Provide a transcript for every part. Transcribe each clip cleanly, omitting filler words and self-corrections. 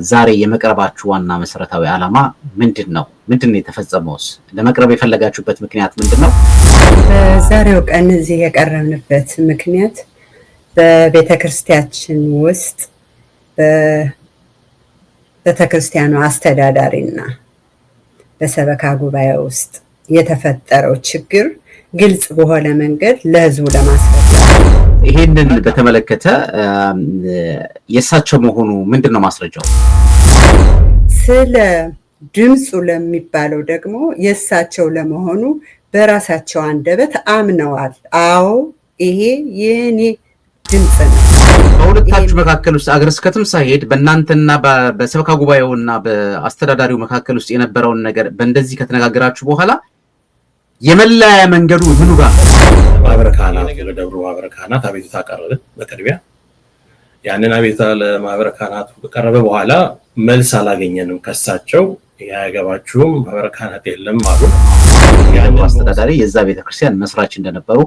ዛሬ የመቅረባችሁ ዋና መሰረታዊ ዓላማ ምንድነው? ምንድነው የተፈጸመውስ? ለመቅረብ የፈለጋችሁበት ምክንያት ምንድነው? በዛሬው ቀን እዚህ የቀረብንበት ምክንያት በቤተክርስቲያችን ውስጥ በቤተክርስቲያኑ አስተዳዳሪና በሰበካ ጉባኤ ውስጥ የተፈጠረው ችግር ግልጽ በሆነ መንገድ ለህዝቡ ለማስረዳት ይሄንን በተመለከተ የሳቸው መሆኑ ምንድነው ማስረጃው? ስለ ድምጹ ለሚባለው ደግሞ የሳቸው ለመሆኑ በራሳቸው አንደበት አምነዋል። አዎ ይሄ የኔ ድምጽ ነው። በሁለታችሁ መካከል ውስጥ አገረ ስብከቱም ሳይሄድ በእናንተና በሰበካ ጉባኤውና በአስተዳዳሪው መካከል ውስጥ የነበረውን ነገር በእንደዚህ ከተነጋገራችሁ በኋላ የመለያ መንገዱ ምኑ ጋር ማህበረ ካህናት ለደብሩ ማህበረ ካህናት አቤቱታ ቀረበ። በቅድሚያ ያንን አቤቱታ ለማህበረ ካህናት ከቀረበ በኋላ መልስ አላገኘንም ከሳቸው። ያያገባችሁም ማህበረ ካህናት የለም አሉ። ያንን አስተዳዳሪ የዛ ቤተክርስቲያን መስራች እንደነበሩ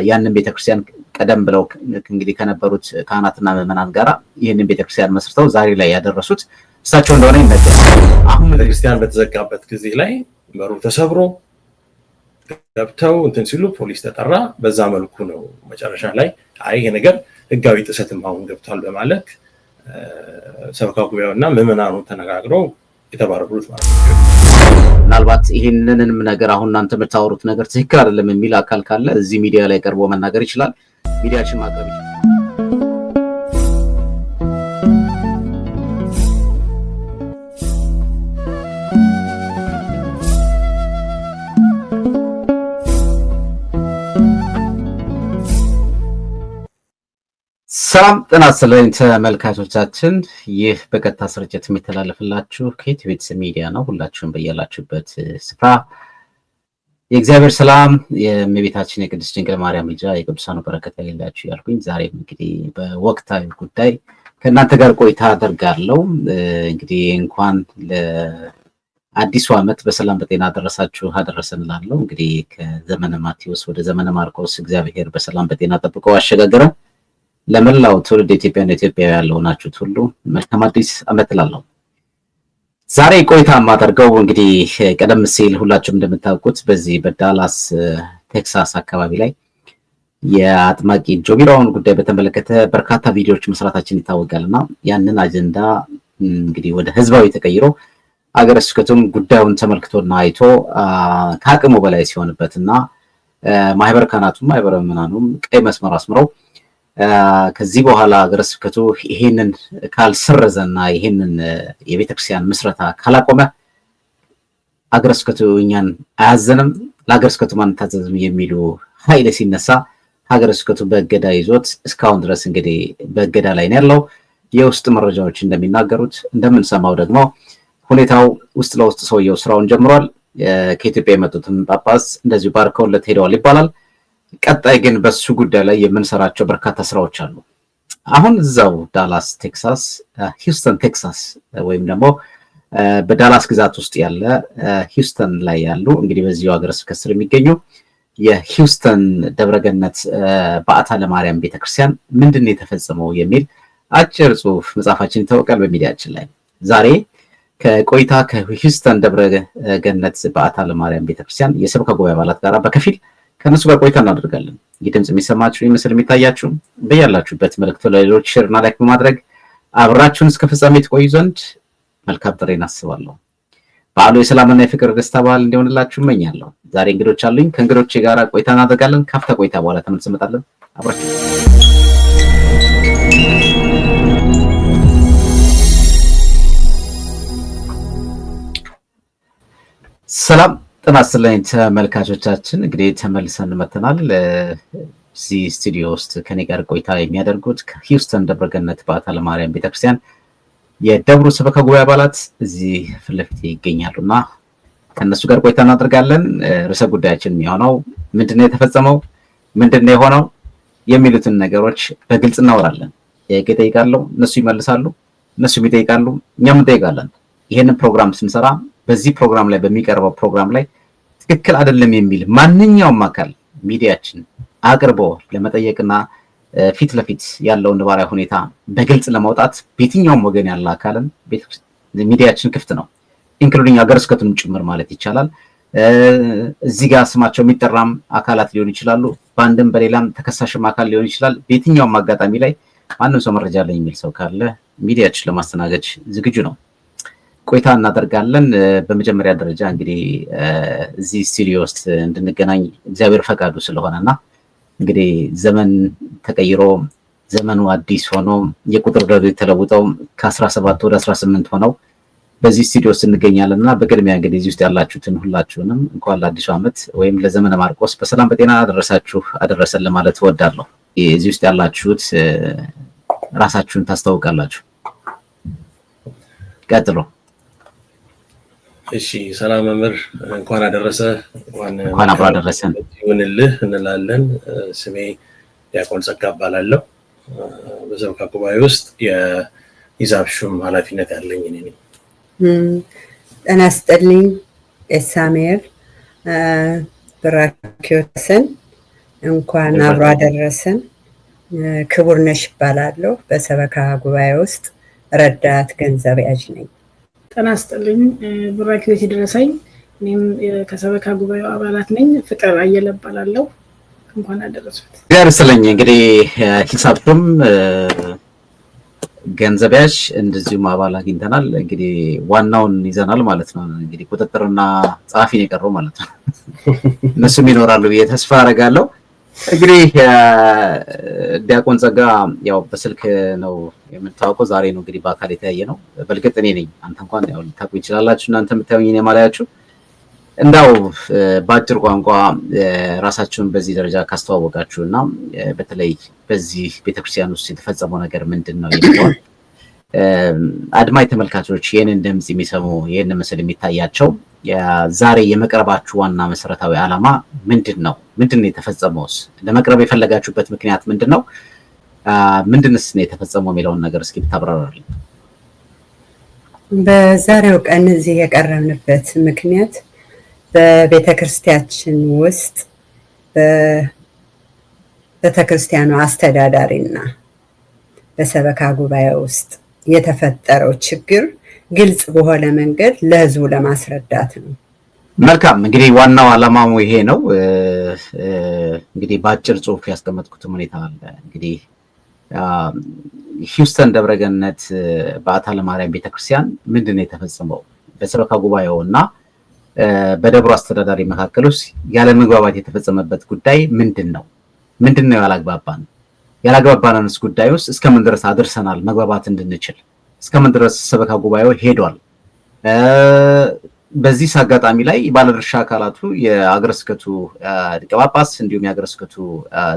ያንን ቤተክርስቲያን ቀደም ብለው እንግዲህ ከነበሩት ካህናትና ምዕመናን ጋራ ይሄንን ቤተክርስቲያን መስርተው ዛሬ ላይ ያደረሱት እሳቸው እንደሆነ ይነገራል። አሁን ቤተክርስቲያን በተዘጋበት ጊዜ ላይ በሩ ተሰብሮ ገብተው እንትን ሲሉ ፖሊስ ተጠራ። በዛ መልኩ ነው መጨረሻ ላይ ይሄ ነገር ህጋዊ ጥሰትም አሁን ገብቷል በማለት ሰበካ ጉባኤውና ምዕመናኑ ተነጋግረው የተባረሩት ማለት ነው። ምናልባት ይሄንንም ነገር አሁን እናንተ የምታወሩት ነገር ትክክል አይደለም የሚል አካል ካለ እዚህ ሚዲያ ላይ ቀርቦ መናገር ይችላል። ሚዲያችን ማቅረብ ይችላል። ሰላም ጤና ይስጥልኝ ተመልካቾቻችን፣ ይህ በቀጥታ ስርጭት የሚተላለፍላችሁ ከኢትዮ ቤተሰብ ሚዲያ ነው። ሁላችሁም በያላችሁበት ስፍራ የእግዚአብሔር ሰላም የእመቤታችን የቅድስት ድንግል ማርያም ልጅ የቅዱሳኑ በረከት ይላችሁ ያልኩኝ ዛሬም እንግዲህ በወቅታዊ ጉዳይ ከእናንተ ጋር ቆይታ አደርጋለሁ። እንግዲህ እንኳን ለአዲሱ ዓመት በሰላም በጤና አደረሳችሁ አደረሰን እላለሁ። እንግዲህ ከዘመነ ማቴዎስ ወደ ዘመነ ማርቆስ እግዚአብሔር በሰላም በጤና ጠብቆ አሸጋገረን። ለመላው ትውልድ ኢትዮጵያና ኢትዮጵያዊ ያለውናችሁት ሁሉ መልካም አዲስ ዓመት እላለሁ። ዛሬ ቆይታ የማደርገው እንግዲህ ቀደም ሲል ሁላችሁም እንደምታውቁት በዚህ በዳላስ ቴክሳስ አካባቢ ላይ የአጥማቂ ጆቢራውን ጉዳይ በተመለከተ በርካታ ቪዲዮዎች መስራታችን ይታወቃልና ያንን አጀንዳ እንግዲህ ወደ ህዝባዊ ተቀይሮ አገረ ስብከቱም ጉዳዩን ተመልክቶና አይቶ ከአቅሙ በላይ ሲሆንበትና ማህበረ ካህናቱም ማህበረ ምዕመናኑም ቀይ መስመር አስምረው ከዚህ በኋላ አገረ ስብከቱ ይሄንን ካልሰረዘና ይሄንን የቤተክርስቲያን ምስረታ ካላቆመ አገረ ስብከቱ እኛን አያዘንም፣ ለአገረ ስብከቱ ማንታዘዝም የሚሉ ኃይል ሲነሳ አገረ ስብከቱ በእገዳ ይዞት እስካሁን ድረስ እንግዲህ በእገዳ ላይ ነው ያለው። የውስጥ መረጃዎች እንደሚናገሩት እንደምንሰማው ደግሞ ሁኔታው ውስጥ ለውስጥ ሰውየው ስራውን ጀምሯል። ከኢትዮጵያ የመጡትን ጳጳስ እንደዚሁ ባርከውለት ሄደዋል ይባላል። ቀጣይ ግን በሱ ጉዳይ ላይ የምንሰራቸው በርካታ ስራዎች አሉ። አሁን እዛው ዳላስ ቴክሳስ ሂውስተን ቴክሳስ ወይም ደግሞ በዳላስ ግዛት ውስጥ ያለ ሂውስተን ላይ ያሉ እንግዲህ በዚሁ ሀገረ ስብከት ስር የሚገኙ የሂውስተን ደብረገነት በዓታ ለማርያም ቤተክርስቲያን ምንድነው የተፈጸመው የሚል አጭር ጽሁፍ መጻፋችን ይታወቃል በሚዲያችን ላይ። ዛሬ ከቆይታ ከሂውስተን ደብረገነት በዓታ ለማርያም ቤተክርስቲያን የሰበካ ጉባኤ አባላት ጋር በከፊል ከነሱ ጋር ቆይታ እናደርጋለን። ይህ ድምጽ የሚሰማችሁ ይመስል የሚታያችሁ በያላችሁበት መልእክቱ ለሌሎች ሼር እና ላይክ በማድረግ አብራችሁን እስከ ፍጻሜ ትቆዩ ዘንድ መልካም ጥሬን አስባለሁ። በዓሉ የሰላምና የፍቅር ደስታ በዓል እንዲሆንላችሁ እመኛለሁ። ዛሬ እንግዶች አሉኝ። ከእንግዶቼ ጋር ቆይታ እናደርጋለን። ካፍታ ቆይታ በኋላ ተመልሰን እንመጣለን። አብራችሁ ሰላም ጤና ይስጥልኝ ተመልካቾቻችን፣ እንግዲህ ተመልሰን መተናል። እዚህ ስቱዲዮ ውስጥ ከኔ ጋር ቆይታ የሚያደርጉት ከሂውስተን ደብረገነት በዓታ ለማርያም ቤተክርስቲያን የደብሩ ሰበካ ጉባኤ አባላት እዚህ ፊት ለፊት ይገኛሉና ከነሱ ጋር ቆይታ እናደርጋለን። ርዕሰ ጉዳያችን የሚሆነው ምንድነው የተፈጸመው፣ ምንድነው የሆነው የሚሉትን ነገሮች በግልጽ እናወራለን። ጥያቄ እጠይቃለሁ፣ እነሱ ይመልሳሉ፣ እነሱ ይጠይቃሉ፣ እኛም እንጠይቃለን። ይሄንን ፕሮግራም ስንሰራ በዚህ ፕሮግራም ላይ በሚቀርበው ፕሮግራም ላይ ትክክል አይደለም የሚል ማንኛውም አካል ሚዲያችን አቅርቦ ለመጠየቅና ፊት ለፊት ያለውን ነባራዊ ሁኔታ በግልጽ ለማውጣት በየትኛውም ወገን ያለ አካልን ሚዲያችን ክፍት ነው፣ ኢንክሉዲንግ ሀገረ ስብከቱንም ጭምር ማለት ይቻላል። እዚህ ጋር ስማቸው የሚጠራም አካላት ሊሆኑ ይችላሉ፣ በአንድም በሌላም ተከሳሽም አካል ሊሆን ይችላል። በየትኛውም አጋጣሚ ላይ ማንም ሰው መረጃ አለኝ የሚል ሰው ካለ ሚዲያችን ለማስተናገድ ዝግጁ ነው። ቆይታ እናደርጋለን። በመጀመሪያ ደረጃ እንግዲህ እዚህ ስቱዲዮ ውስጥ እንድንገናኝ እግዚአብሔር ፈቃዱ ስለሆነና እንግዲህ ዘመን ተቀይሮ ዘመኑ አዲስ ሆኖ የቁጥር ደረጃ የተለውጠው ከ17 ወደ 18 ሆነው በዚህ ስቱዲዮ ውስጥ እንገኛለን እና በቅድሚያ እንግዲህ እዚህ ውስጥ ያላችሁትን ሁላችሁንም እንኳን ለአዲሱ ዓመት ወይም ለዘመነ ማርቆስ በሰላም በጤና አደረሳችሁ አደረሰን ለማለት እወዳለሁ። እዚህ ውስጥ ያላችሁት ራሳችሁን ታስተዋውቃላችሁ። ቀጥሎ። እሺ፣ ሰላም መምህር፣ እንኳን አደረሰ እንኳን አብሮ አደረሰን ይሁንልህ እንላለን። ስሜ ዲያቆን ጸጋ እባላለሁ። በሰበካ ጉባኤ ውስጥ የሂሳብ ሹም ኃላፊነት ያለኝ እኔ ነኝ። ጤና ይስጥልኝ። ኤሳሜር ብራኪዮስን እንኳን አብሮ አደረሰን። ክቡርነሽ እባላለሁ። በሰበካ ጉባኤ ውስጥ ረዳት ገንዘብ ያዥ ነኝ። ጤና ይስጥልኝ። ብራኪዮስ ይድረሰኝ። እኔም ከሰበካ ጉባኤው አባላት ነኝ። ፍቅር አየለ እባላለሁ። እንኳን አደረሱት። ያርሰለኝ እንግዲህ ሂሳብም ገንዘብ ያዥ እንደዚሁም አባል አግኝተናል። እንግዲህ ዋናውን ይዘናል ማለት ነው። እንግዲህ ቁጥጥርና ጸሐፊ ነው የቀረው ማለት ነው። እነሱም ይኖራሉ ብዬ ተስፋ አደርጋለሁ። እንግዲህ ዲያቆን ጸጋ ያው በስልክ ነው የምንታወቀው። ዛሬ ነው እንግዲህ በአካል የተያየ ነው። በልግጥ እኔ ነኝ፣ አንተ እንኳን ያው ልታውቁ ይችላላችሁ። እናንተ የምታዩኝ እኔ ማለያችሁ እንዳው በአጭር ቋንቋ ራሳችሁን በዚህ ደረጃ ካስተዋወቃችሁና በተለይ በዚህ ቤተክርስቲያን ውስጥ የተፈጸመው ነገር ምንድን ነው የሚሆን አድማጭ ተመልካቾች ይህንን ድምጽ የሚሰሙ ይህንን ምስል የሚታያቸው ዛሬ የመቅረባችሁ ዋና መሰረታዊ ዓላማ ምንድን ነው? ምንድን ነው የተፈጸመውስ? ለመቅረብ የፈለጋችሁበት ምክንያት ምንድን ነው? ምንድንስ ነው የተፈጸመው የሚለውን ነገር እስኪ ብታብራራልኝ። በዛሬው ቀን እዚህ የቀረብንበት ምክንያት በቤተክርስቲያችን ውስጥ በቤተክርስቲያኑ አስተዳዳሪና በሰበካ ጉባኤ ውስጥ የተፈጠረው ችግር ግልጽ በሆነ መንገድ ለህዝቡ ለማስረዳት ነው። መልካም፣ እንግዲህ ዋናው ዓላማው ይሄ ነው። እንግዲህ በአጭር ጽሁፍ ያስቀመጥኩት ሁኔታ አለ። እንግዲህ ሂውስተን ደብረገነት በዓታ ለማርያም ቤተክርስቲያን ምንድን ነው የተፈጸመው? በሰበካ ጉባኤው እና በደብሩ አስተዳዳሪ መካከል ውስጥ ያለመግባባት የተፈጸመበት ጉዳይ ምንድን ነው? ምንድን ነው ያላግባባን? ያላግባባንስ ጉዳይ ውስጥ እስከምን ድረስ አድርሰናል? መግባባት እንድንችል እስከምን ድረስ ሰበካ ጉባኤው ሄዷል? በዚህ አጋጣሚ ላይ ባለድርሻ አካላቱ የአገረ ስብከቱ ሊቀ ጳጳስ እንዲሁም የአገረ ስብከቱ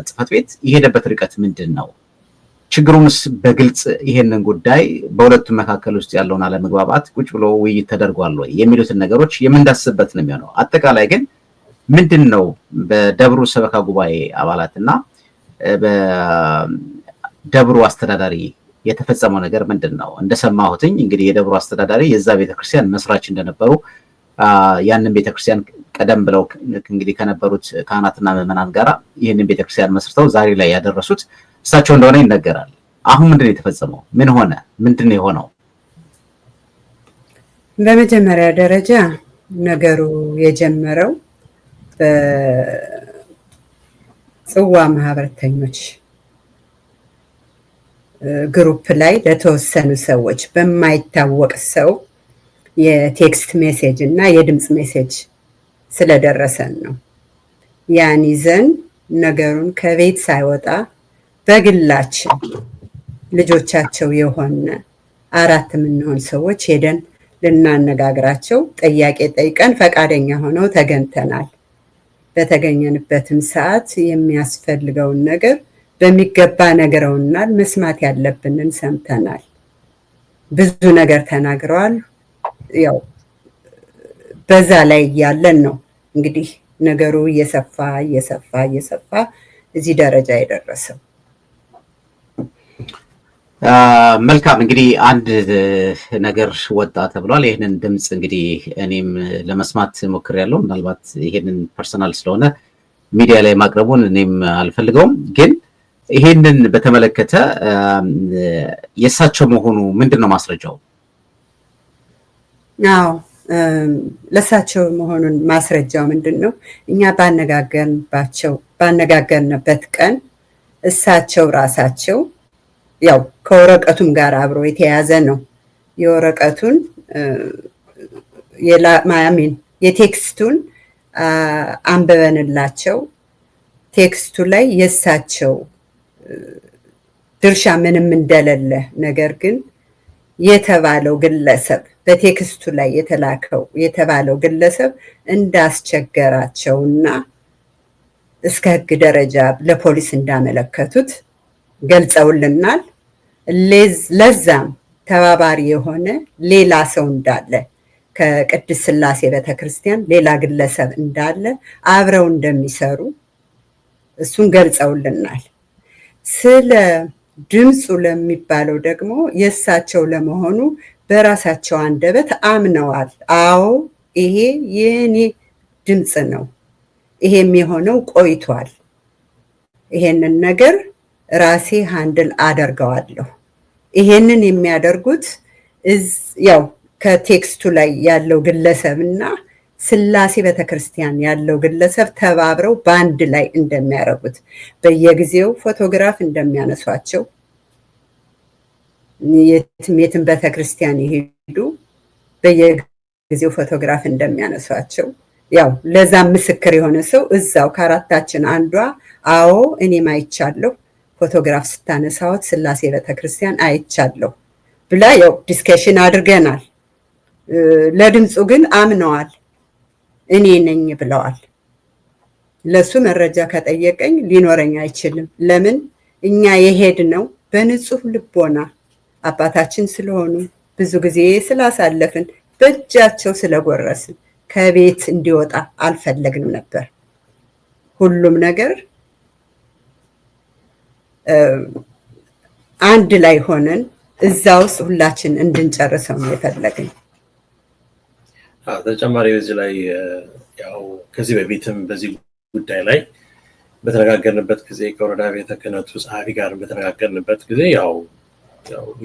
ጽሕፈት ቤት የሄደበት ርቀት ምንድን ነው? ችግሩንስ በግልጽ ይሄንን ጉዳይ በሁለቱም መካከል ውስጥ ያለውን አለመግባባት ቁጭ ብሎ ውይይት ተደርጓል ወይ የሚሉትን ነገሮች የምንዳስበት ነው የሚሆነው። አጠቃላይ ግን ምንድን ነው በደብሩ ሰበካ ጉባኤ አባላትና በደብሩ አስተዳዳሪ የተፈጸመው ነገር ምንድን ነው? እንደሰማሁትኝ እንግዲህ የደብሩ አስተዳዳሪ የዛ ቤተክርስቲያን መስራች እንደነበሩ ያንን ቤተክርስቲያን ቀደም ብለው እንግዲህ ከነበሩት ካህናትና ምዕመናን ጋር ይህንን ቤተክርስቲያን መስርተው ዛሬ ላይ ያደረሱት እሳቸው እንደሆነ ይነገራል። አሁን ምንድን ነው የተፈጸመው? ምን ሆነ? ምንድን ነው የሆነው? በመጀመሪያ ደረጃ ነገሩ የጀመረው በጽዋ ማህበረተኞች ግሩፕ ላይ ለተወሰኑ ሰዎች በማይታወቅ ሰው የቴክስት ሜሴጅ እና የድምፅ ሜሴጅ ስለደረሰን ነው። ያን ይዘን ነገሩን ከቤት ሳይወጣ በግላችን ልጆቻቸው የሆነ 4 የምንሆን ሰዎች ሄደን ልናነጋግራቸው ጥያቄ ጠይቀን ፈቃደኛ ሆነው ተገኝተናል። በተገኘንበትም ሰዓት የሚያስፈልገውን ነገር በሚገባ ነግረውናል። መስማት ያለብንን ሰምተናል። ብዙ ነገር ተናግረዋል። ያው በዛ ላይ ያለን ነው እንግዲህ ነገሩ እየሰፋ እዚህ ደረጃ የደረሰው። መልካም፣ እንግዲህ አንድ ነገር ወጣ ተብሏል። ይህንን ድምፅ እንግዲህ እኔም ለመስማት ሞክሬያለሁ። ምናልባት ይሄንን ፐርሰናል ስለሆነ ሚዲያ ላይ ማቅረቡን እኔም አልፈልገውም፣ ግን ይሄንን በተመለከተ የእሳቸው መሆኑ ምንድነው ማስረጃው? አዎ ለእሳቸው መሆኑን ማስረጃው ምንድነው? እኛ ባነጋገርንበት ቀን እሳቸው ራሳቸው ያው ከወረቀቱም ጋር አብሮ የተያዘ ነው። የወረቀቱን የቴክስቱን አንብበንላቸው ቴክስቱ ላይ የእሳቸው ድርሻ ምንም እንደሌለ፣ ነገር ግን የተባለው ግለሰብ በቴክስቱ ላይ የተባለው ግለሰብ እንዳስቸገራቸውና እስከ ሕግ ደረጃ ለፖሊስ እንዳመለከቱት ገልጸውልናል። ለዛም ተባባሪ የሆነ ሌላ ሰው እንዳለ ከቅድስት ሥላሴ ቤተክርስቲያን ሌላ ግለሰብ እንዳለ አብረው እንደሚሰሩ እሱን ገልጸውልናል። ስለ ድምፁ ለሚባለው ደግሞ የእሳቸው ለመሆኑ በራሳቸው አንደበት አምነዋል። አዎ ይሄ የኔ ድምፅ ነው፣ ይሄም የሆነው ቆይቷል፣ ይሄንን ነገር ራሴ ሃንድል አደርገዋለሁ። ይሄንን የሚያደርጉት ያው ከቴክስቱ ላይ ያለው ግለሰብና ሥላሴ ቤተክርስቲያን ያለው ግለሰብ ተባብረው በአንድ ላይ እንደሚያደርጉት፣ በየጊዜው ፎቶግራፍ እንደሚያነሷቸው፣ የትም ቤተክርስቲያን ይሄዱ በየጊዜው ፎቶግራፍ እንደሚያነሷቸው፣ ያው ለዛም ምስክር የሆነ ሰው እዛው ከአራታችን አንዷ አዎ እኔም አይቻለሁ ፎቶግራፍ ስታነሳዎት ሥላሴ ቤተክርስቲያን አይቻለሁ ብላ ያው ዲስከሽን አድርገናል። ለድምፁ ግን አምነዋል፣ እኔ ነኝ ብለዋል። ለሱ መረጃ ከጠየቀኝ ሊኖረኝ አይችልም። ለምን እኛ የሄድነው በንጹህ ልቦና አባታችን ስለሆኑ ብዙ ጊዜ ስላሳለፍን በእጃቸው ስለጎረስን ከቤት እንዲወጣ አልፈለግንም ነበር። ሁሉም ነገር አንድ ላይ ሆነን እዛ ውስጥ ሁላችን እንድንጨርሰው ነው የፈለግን። ተጨማሪ በዚህ ላይ ያው ከዚህ በፊትም በዚህ ጉዳይ ላይ በተነጋገርንበት ጊዜ ከወረዳ ቤተ ክህነቱ ጸሐፊ ጋር በተነጋገርንበት ጊዜ ያው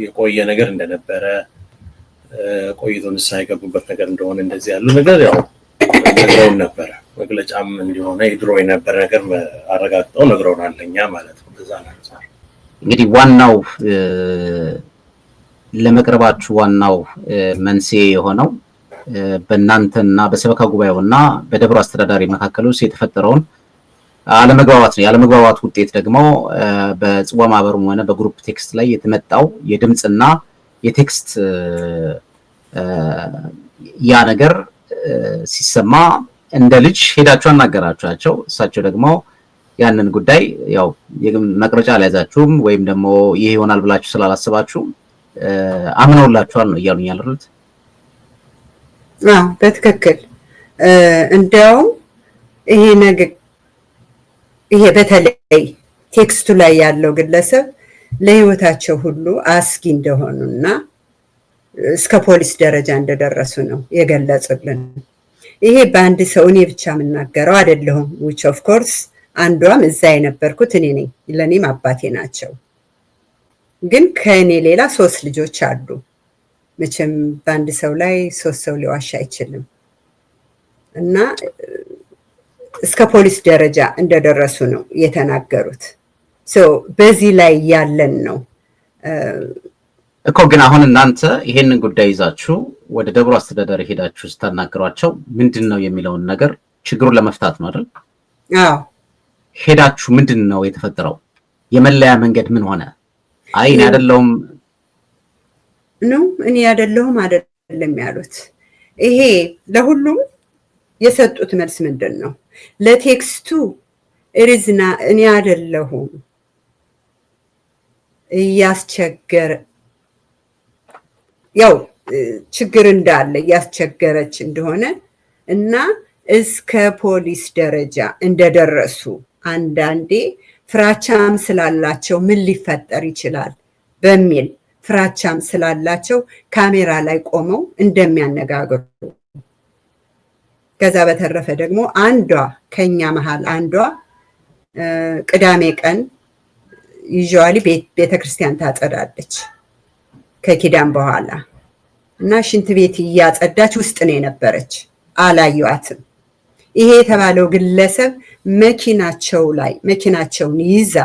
የቆየ ነገር እንደነበረ ቆይቶ ንስሐ የገቡበት ነገር እንደሆነ እንደዚህ ያሉ ነገር ያው ነግረውን ነበረ። መግለጫም እንዲሆነ የድሮ የነበረ ነገር አረጋግጠው ነግረውናል ለኛ ማለት ነው። በዛ አንፃር እንግዲህ ዋናው ለመቅረባችሁ ዋናው መንስኤ የሆነው በእናንተና በሰበካ ጉባኤውና በደብሩ አስተዳዳሪ መካከል ውስጥ የተፈጠረውን አለመግባባት ነው። የአለመግባባት ውጤት ደግሞ በጽዋ ማህበሩም ሆነ በግሩፕ ቴክስት ላይ የተመጣው የድምፅና የቴክስት ያ ነገር ሲሰማ እንደ ልጅ ሄዳችሁ አናገራችኋቸው። እሳቸው ደግሞ ያንን ጉዳይ ያው መቅረጫ አልያዛችሁም ወይም ደግሞ ይሄ ይሆናል ብላችሁ ስላላሰባችሁ አምነውላችኋል ነው እያሉኝ ያሉት። በትክክል እንዲያውም ይሄ በተለይ ቴክስቱ ላይ ያለው ግለሰብ ለሕይወታቸው ሁሉ አስጊ እንደሆኑና እስከ ፖሊስ ደረጃ እንደደረሱ ነው የገለጹልን። ይሄ በአንድ ሰው እኔ ብቻ የምናገረው አይደለሁም። which of course አንዷም እዛ የነበርኩት እኔ ነኝ፣ ለኔም አባቴ ናቸው። ግን ከእኔ ሌላ 3 ልጆች አሉ። መቼም በአንድ ሰው ላይ 3 ሰው ሊዋሽ አይችልም እና እስከ ፖሊስ ደረጃ እንደደረሱ ነው የተናገሩት። በዚህ ላይ ያለን ነው እኮ። ግን አሁን እናንተ ይሄንን ጉዳይ ይዛችሁ ወደ ደብሩ አስተዳዳሪ ሄዳችሁ ስታናገሯቸው ምንድን ነው የሚለውን ነገር ችግሩን ለመፍታት ነው አይደል? አዎ። ሄዳችሁ ምንድን ነው የተፈጠረው? የመለያ መንገድ ምን ሆነ? አይ እኔ አይደለሁም ነው እኔ አይደለም ያሉት። ይሄ ለሁሉም የሰጡት መልስ ምንድን ነው? ለቴክስቱ እሪዝና እኔ አይደለሁም እያስቸገረ ያው ችግር እንዳለ እያስቸገረች እንደሆነ እና እስከ ፖሊስ ደረጃ እንደደረሱ አንዳንዴ ፍራቻም ስላላቸው ምን ሊፈጠር ይችላል በሚል ፍራቻም ስላላቸው ካሜራ ላይ ቆመው እንደሚያነጋግሩ፣ ከዛ በተረፈ ደግሞ አንዷ ከኛ መሃል አንዷ ቅዳሜ ቀን ዩዥዋሊ ቤተክርስቲያን ታጸዳለች ከኪዳን በኋላ እና ሽንት ቤት እያጸዳች ውስጥ ነው የነበረች። አላዩአትም። ይሄ የተባለው ግለሰብ መኪናቸውን ይዛ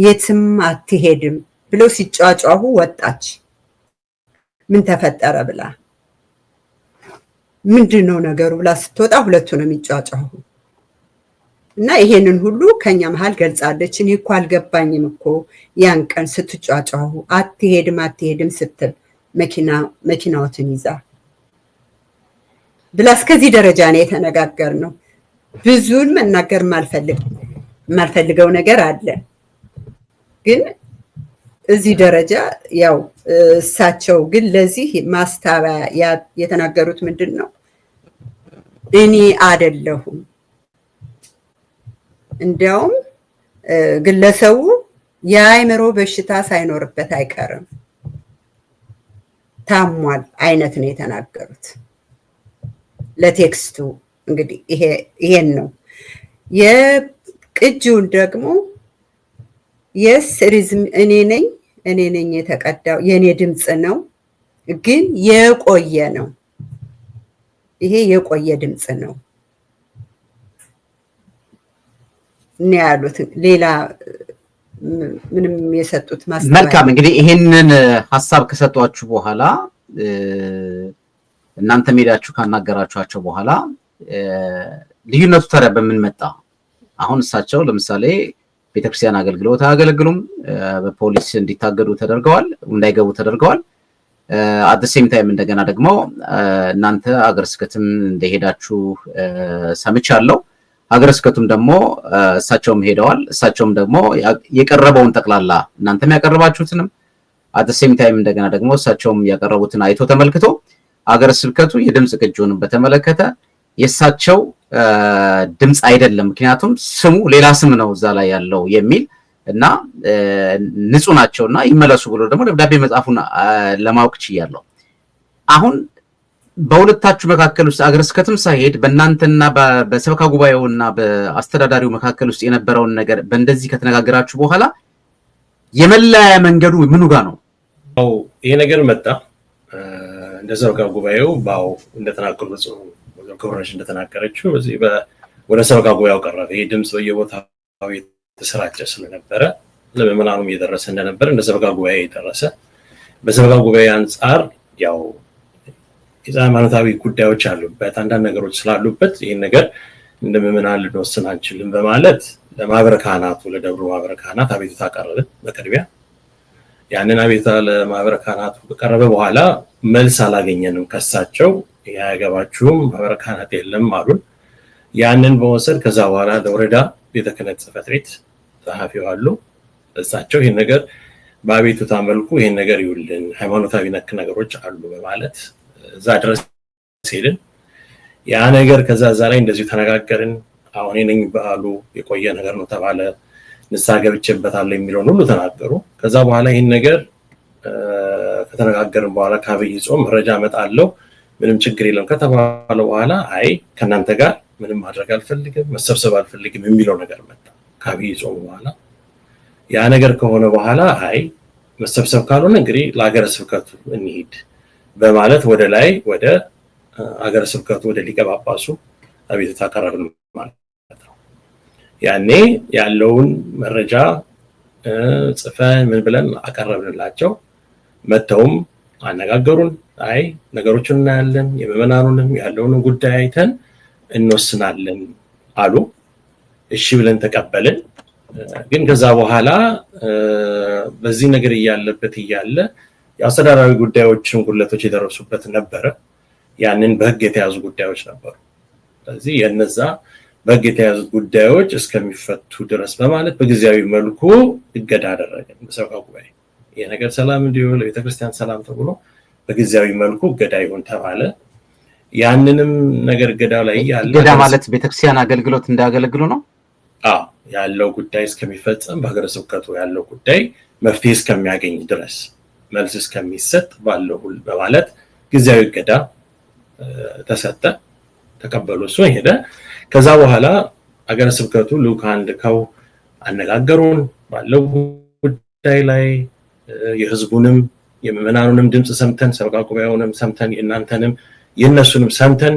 የትም አትሄድም ብለው ሲጫጫሁ ወጣች። ምን ተፈጠረ ብላ ምንድነው ነገሩ ብላ ስትወጣ ሁለቱ ነው የሚጫጫሁ እና ይሄንን ሁሉ ከኛ መሃል ገልጻለች። እኔ እኮ አልገባኝም እኮ ያን ቀን ስትጫጫሁ አትሄድም ስትል መኪናዎትን ይዛ ብላ እስከዚህ ደረጃ ነው የተነጋገርነው። ብዙን መናገር ማልፈልገው ነገር አለ፣ ግን እዚህ ደረጃ ያው እሳቸው ግን ለዚህ ማስተባበያ የተናገሩት ምንድነው? እኔ አይደለሁም፣ እንዲያውም ግለሰቡ የአእምሮ በሽታ ሳይኖርበት አይቀርም ታሟል አይነት ነው የተናገሩት። ለቴክስቱ እንግዲህ ይሄን ነው። የቅጂውን ደግሞ የስሪዝም እኔ ነኝ የተቀዳው የኔ ድምጽ ነው፣ ግን የቆየ ነው። ይሄ የቆየ ድምጽ ነው እና ያሉት ሌላ ምንም የሰጡት ማስተባበያ። መልካም እንግዲህ ይሄንን ሐሳብ ከሰጧችሁ በኋላ እናንተ ሜዳችሁ ካናገራችኋቸው በኋላ ልዩነቱ ታዲያ በምን መጣ? አሁን እሳቸው ለምሳሌ ቤተክርስቲያን አገልግሎት አያገለግሉም፣ በፖሊስ እንዲታገዱ ተደርገዋል፣ እንዳይገቡ ተደርገዋል። አት ሴም ታይም እንደገና ደግሞ እናንተ አገረ ስብከትም እንደሄዳችሁ ሰምቻለሁ። አገረ ስብከቱም ደግሞ እሳቸውም ሄደዋል። እሳቸውም ደግሞ የቀረበውን ጠቅላላ እናንተም ያቀረባችሁትንም አት ሴም ታይም እንደገና ደግሞ እሳቸውም ያቀረቡትን አይቶ ተመልክቶ አገረ ስብከቱ የድምጽ ቅጂውን በተመለከተ የእሳቸው ድምጽ አይደለም፣ ምክንያቱም ስሙ ሌላ ስም ነው እዛ ላይ ያለው የሚል እና ንጹህ ናቸውና ይመለሱ ብሎ ደግሞ ደብዳቤ መጻፉን ለማወቅ ችያለሁ። አሁን በሁለታችሁ መካከል ውስጥ አገረ ስብከትም ሳይሄድ በእናንተና በሰበካ ጉባኤውና በአስተዳዳሪው መካከል ውስጥ የነበረውን ነገር በእንደዚህ ከተነጋገራችሁ በኋላ የመለያ መንገዱ ምኑ ጋር ነው? ይሄ ነገር መጣ። እንደ ሰበካ ጉባኤው ባው እንደተናገሩ ኮርነሽ እንደተናገረችው በዚህ ወደ ሰበካ ጉባኤው ቀረበ። ይሄ ድምጽ በየቦታው የተሰራጨ ስለነበረ ለምዕመናኑም እየደረሰ እንደነበር እንደ ሰበካ ጉባኤ የደረሰ በሰበካ ጉባኤ አንጻር ያው የሃይማኖታዊ ጉዳዮች አሉበት፣ አንዳንድ ነገሮች ስላሉበት ይሄን ነገር እንደ ምዕመናን ልንወስን አንችልም በማለት ለማህበረ ካህናቱ ለደብሩ ማህበረ ካህናት አቤቱታ ቀረበ። በቅድሚያ ያንን አቤቱታ ለማህበረ ካህናቱ ከቀረበ በኋላ መልስ አላገኘንም ከሳቸው። ያያገባችሁም ማህበረ ካህናት የለም አሉን። ያንን በመውሰድ ከዛ በኋላ ለወረዳ ቤተ ክህነት ጽሕፈት ቤት ጸሐፊው አሉ እሳቸው ይሄን ነገር በአቤቱታ መልኩ ይሄን ነገር ይውልን ሃይማኖታዊ ነክ ነገሮች አሉ በማለት እዛ ድረስ ሄድን። ያ ነገር ከዛ ላይ እንደዚህ ተነጋገርን። አሁን እኔን በአሉ የቆየ ነገር ነው ተባለ። ንስሐ ገብቼበታለሁ የሚለውን ሁሉ ተናገሩ። ከዛ በኋላ ይሄን ነገር ከተነጋገርን በኋላ ከአብይ ጾም መረጃ እመጣለሁ ምንም ችግር የለም ከተባለ በኋላ አይ ከናንተ ጋር ምንም ማድረግ አልፈልግም መሰብሰብ አልፈልግም የሚለው ነገር መጣ ከአብይ ጾም በኋላ። ያ ነገር ከሆነ በኋላ አይ መሰብሰብ ካልሆነ እንግዲህ ለአገረ ስብከቱ እንሂድ በማለት ወደ ላይ ወደ አገረ ስብከቱ ወደ ሊቀ ጳጳሱ አቤቱታ አቀረብን ማለት ነው። ያኔ ያለውን መረጃ ጽፈን ምን ብለን አቀረብንላቸው። መተውም አነጋገሩን። አይ ነገሮችን እናያለን የምዕመናኑንም ያለውን ጉዳይ አይተን እንወስናለን አሉ። እሺ ብለን ተቀበልን። ግን ከዛ በኋላ በዚህ ነገር እያለበት እያለ የአስተዳዳሪ ጉዳዮችን ጉድለቶች የደረሱበት ነበረ። ያንን በህግ የተያዙ ጉዳዮች ነበሩ። ስለዚህ የነዛ በህግ የተያዙ ጉዳዮች እስከሚፈቱ ድረስ በማለት በጊዜያዊ መልኩ እገዳ አደረገን በሰበካ ጉባኤ። ይሄ ነገር ሰላም እንዲሆን ለቤተክርስቲያን ሰላም ተብሎ በጊዜያዊ መልኩ እገዳ ይሁን ተባለ። ያንንም ነገር እገዳው ላይ ያለ እገዳ ማለት ቤተክርስቲያን አገልግሎት እንዳያገለግሉ ነው። ያለው ጉዳይ እስከሚፈጸም በሀገረ ስብከቱ ያለው ጉዳይ መፍትሄ እስከሚያገኝ ድረስ መልስ እስከሚሰጥ ባለው ሁሉ በማለት ጊዜያዊ እገዳ ተሰጠ። ተቀበሉ። እሱ ሄደ። ከዛ በኋላ ሀገረ ስብከቱ ልኡካን ልከው አነጋገሩን ባለው ጉዳይ ላይ የህዝቡንም የምዕመናኑንም ድምጽ ሰምተን ሰበካ ጉባኤውንም ሰምተን የእናንተንም የነሱንም ሰምተን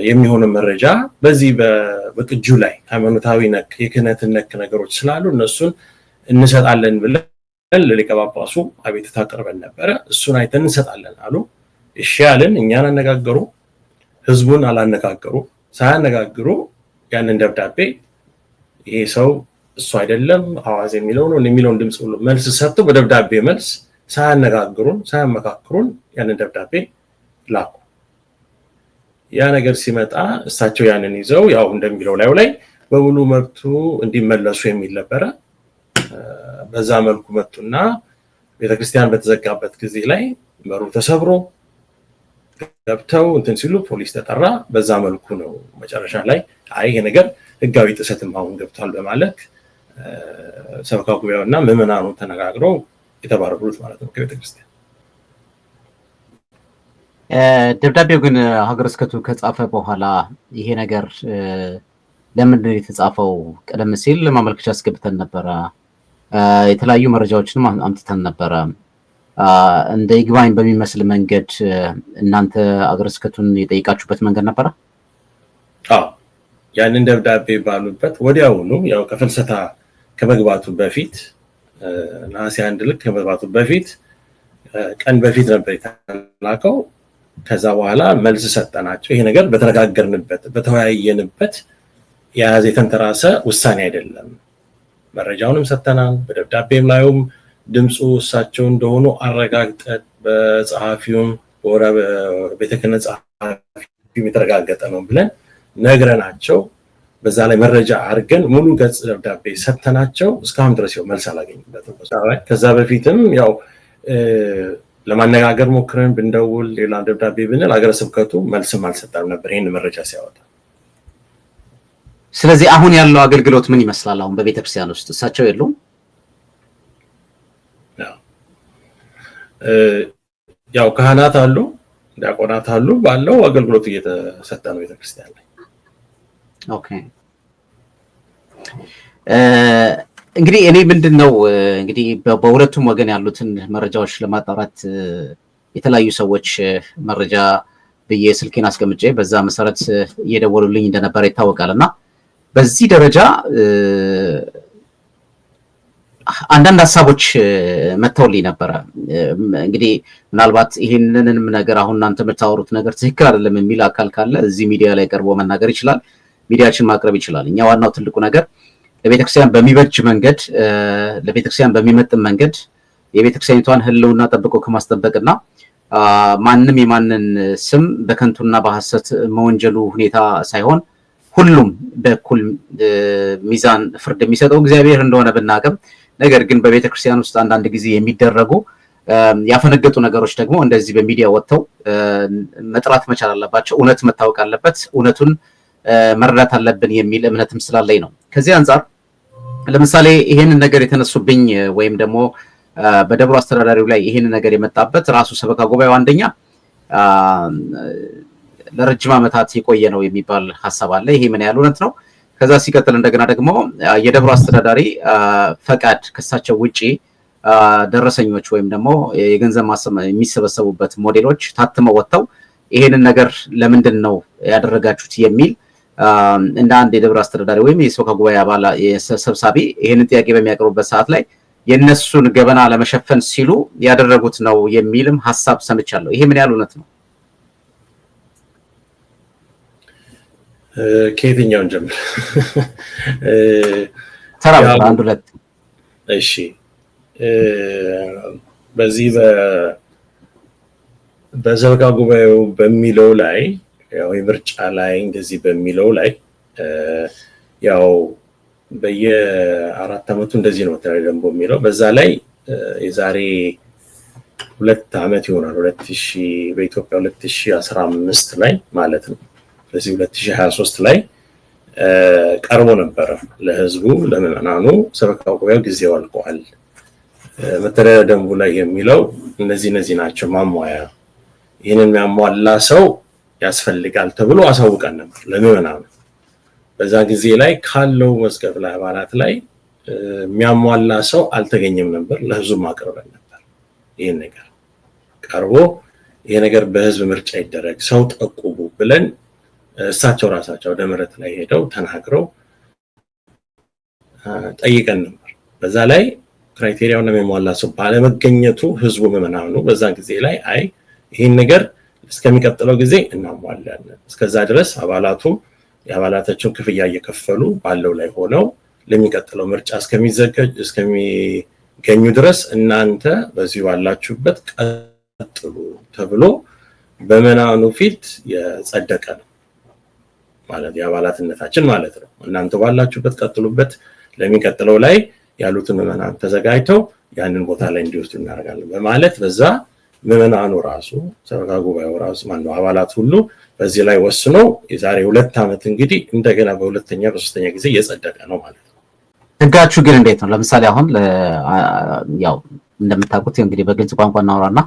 የሚሆነ መረጃ በዚህ በቅጁ ላይ ሃይማኖታዊ ነክ የክህነት ነክ ነገሮች ስላሉ እነሱን እንሰጣለን ብለን ለሊቀ ጳጳሱ አቤቱታ አቅርበን ነበር። እሱን አይተን እንሰጣለን አሉ። እሺ ያለን እኛን አነጋገሩ፣ ህዝቡን አላነጋገሩ። ሳያነጋግሩ ያንን ደብዳቤ ይሄ ሰው እሱ አይደለም አዋዝ የሚለው ነው የሚለውን ድምጽ ሁሉ መልስ ሰጥቶ በደብዳቤ መልስ ሳያነጋግሩን ሳያመካክሩን ያንን ደብዳቤ ላኩ። ያ ነገር ሲመጣ እሳቸው ያንን ይዘው ያው እንደሚለው ላይ በሙሉ መብቱ እንዲመለሱ የሚል ነበር። በዛ መልኩ መጡና ቤተክርስቲያን በተዘጋበት ጊዜ ላይ በሩ ተሰብሮ ገብተው እንትን ሲሉ ፖሊስ ተጠራ። በዛ መልኩ ነው መጨረሻ ላይ አይ ይሄ ነገር ህጋዊ ጥሰትም አሁን ገብቷል በማለት ሰበካ ጉባኤውና ምዕመናኑ ተነጋግረው የተባረሩት ማለት ነው ከቤተክርስቲያን። ደብዳቤው ግን ሀገረ ስብከቱ ከጻፈ በኋላ ይሄ ነገር ለምንድን ነው የተጻፈው? ቀደም ሲል ማመልከቻ አስገብተን ነበረ፣ የተለያዩ መረጃዎችንም አምጥተን ነበረ። እንደ ይግባኝ በሚመስል መንገድ እናንተ ሀገረ ስብከቱን የጠየቃችሁበት መንገድ ነበረ? አዎ፣ ያንን ደብዳቤ ባሉበት ወዲያውኑ ያው ከፍልሰታ ከመግባቱ በፊት ነሐሴ 1 ልክ ከመግባቱ በፊት ቀን በፊት ነበር የተላከው። ከዛ በኋላ መልስ ሰጠናቸው። ይሄ ነገር በተነጋገርንበት በተወያየንበት የያዘ የተንተራሰ ውሳኔ አይደለም። መረጃውንም ሰጠናል። በደብዳቤም ላይም ድምፁ እሳቸው እንደሆኑ አረጋግጠን በጸሐፊውም ወራ ቤተ ክህነት ጸሐፊው የተረጋገጠ ነው ብለን ነግረናቸው በዛ ላይ መረጃ አድርገን ሙሉ ገጽ ደብዳቤ ሰጥተናቸው እስካሁን ድረስ ያው መልስ አላገኙበትም። ከዛ በፊትም ያው ለማነጋገር ሞክረን ብንደውል ሌላ ደብዳቤ ብንል ሀገረ ስብከቱ መልስም አልሰጠንም ነበር ይሄን መረጃ ሲያወጣ። ስለዚህ አሁን ያለው አገልግሎት ምን ይመስላል? አሁን በቤተክርስቲያን ውስጥ እሳቸው የሉም? ያው ካህናት አሉ፣ ዲያቆናት አሉ። ባለው አገልግሎት እየተሰጠ ነው ቤተክርስቲያን ላይ። ኦኬ እንግዲህ እኔ ምንድነው እንግዲህ በሁለቱም ወገን ያሉትን መረጃዎች ለማጣራት የተለያዩ ሰዎች መረጃ በየ ስልኬን አስቀምጬ በዛ መሰረት እየደወሉልኝ እንደነበር ይታወቃልና በዚህ ደረጃ አንዳንድ ሐሳቦች መተውልኝ ነበር። እንግዲህ ምናልባት ይሄንንም ነገር አሁን እናንተ የምታወሩት ነገር ትክክል አይደለም የሚል አካል ካለ እዚህ ሚዲያ ላይ ቀርቦ መናገር ይችላል፣ ሚዲያችን ማቅረብ ይችላል። እኛ ዋናው ትልቁ ነገር ለቤተክርስቲያን በሚበጅ መንገድ ለቤተክርስቲያን በሚመጥን መንገድ የቤተክርስቲያኒቷን ህልውና ጠብቆ ከማስጠበቅና ማንም የማንን ስም በከንቱና በሐሰት መወንጀሉ ሁኔታ ሳይሆን ሁሉም በኩል ሚዛን ፍርድ የሚሰጠው እግዚአብሔር እንደሆነ ብናቀም፣ ነገር ግን በቤተክርስቲያን ውስጥ አንዳንድ ጊዜ የሚደረጉ ያፈነገጡ ነገሮች ደግሞ እንደዚህ በሚዲያ ወጥተው መጥራት መቻል አለባቸው። እውነት መታወቅ አለበት፣ እውነቱን መረዳት አለብን የሚል እምነትም ስላለኝ ነው። ከዚህ አንፃር ለምሳሌ ይሄንን ነገር የተነሱብኝ ወይም ደግሞ በደብሩ አስተዳዳሪው ላይ ይሄንን ነገር የመጣበት ራሱ ሰበካ ጉባኤው አንደኛ ለረጅም ዓመታት የቆየ ነው የሚባል ሐሳብ አለ። ይሄ ምን ያህል እውነት ነው? ከዛ ሲቀጥል እንደገና ደግሞ የደብሩ አስተዳዳሪ ፈቃድ ከሳቸው ውጪ ደረሰኞች ወይም ደግሞ የገንዘብ የሚሰበሰቡበት ሞዴሎች ታትመው ወጥተው ይሄንን ነገር ለምንድን ነው ያደረጋችሁት የሚል እንደ አንድ የደብሩ አስተዳዳሪ ወይም የሰበካ ጉባኤ አባል ሰብሳቢ ይሄንን ጥያቄ በሚያቀርቡበት ሰዓት ላይ የነሱን ገበና ለመሸፈን ሲሉ ያደረጉት ነው የሚልም ሐሳብ ሰምቻለሁ። ይሄ ምን ያህል እውነት ነው? ከየትኛውን ጀምር? ተራ አንድ ሁለት። እሺ በዚህ በሰበካ ጉባኤው በሚለው ላይ ያው የምርጫ ላይ እንደዚህ በሚለው ላይ ያው በየ4 ዓመቱ እንደዚህ ነው ተደርጎ የሚለው በዛ ላይ የዛሬ 2 ዓመት ይሆናል 2000 በኢትዮጵያ 2015 ላይ ማለት ነው። በዚህ 2023 ላይ ቀርቦ ነበር ለህዝቡ ለምዕመናኑ ሰበካ ጉባኤው ጊዜው አልቋል፣ መተዳደሪያ ደንቡ ላይ የሚለው እነዚህ ናቸው ማሟያ፣ ይሄንን የሚያሟላ ሰው ያስፈልጋል ተብሎ አሳውቀን ነበር ለምዕመናኑ። በዛ ጊዜ ላይ ካለው መዝገብ ላይ አባላት ላይ የሚያሟላ ሰው አልተገኘም ነበር። ለህዝቡ ማቅረበን ነበር። ይሄን ነገር ቀርቦ ይሄ ነገር በህዝብ ምርጫ ይደረግ ሰው ጠቁቡ ብለን እሳቸው ራሳቸው ወደ ምህረት ላይ ሄደው ተናግረው ጠይቀን ነበር። በዛ ላይ ክራይቴሪያውን የሚያሟላ ሰው ባለመገኘቱ ህዝቡ ምዕመናኑ በዛ ጊዜ ላይ አይ ይሄን ነገር እስከሚቀጥለው ጊዜ እናሟላለን፣ እስከዛ ድረስ አባላቱ የአባላታቸውን ክፍያ እየከፈሉ ባለው ላይ ሆነው ለሚቀጥለው ምርጫ እስከሚገኙ ድረስ እናንተ በዚህ ባላችሁበት ቀጥሉ ተብሎ በምዕመናኑ ፊት የጸደቀ ነው ማለት የአባላትነታችን ማለት ነው። እናንተ ባላችሁበት ቀጥሉበት፣ ለሚቀጥለው ላይ ያሉትን ምዕመናን ተዘጋጅተው ያንን ቦታ ላይ እንዲወስዱ እናደርጋለን በማለት በዛ ምዕመናኑ ራሱ ሰበካ ጉባኤው ራሱ ማነው አባላት ሁሉ በዚህ ላይ ወስኖ የዛሬ 2 ዓመት እንግዲህ እንደገና በሁለተኛ በሶስተኛ ጊዜ እየጸደቀ ነው ማለት ነው። ህጋችሁ ግን እንዴት ነው? ለምሳሌ አሁን ያው እንደምታውቁት እንግዲህ በግልጽ ቋንቋ እናወራና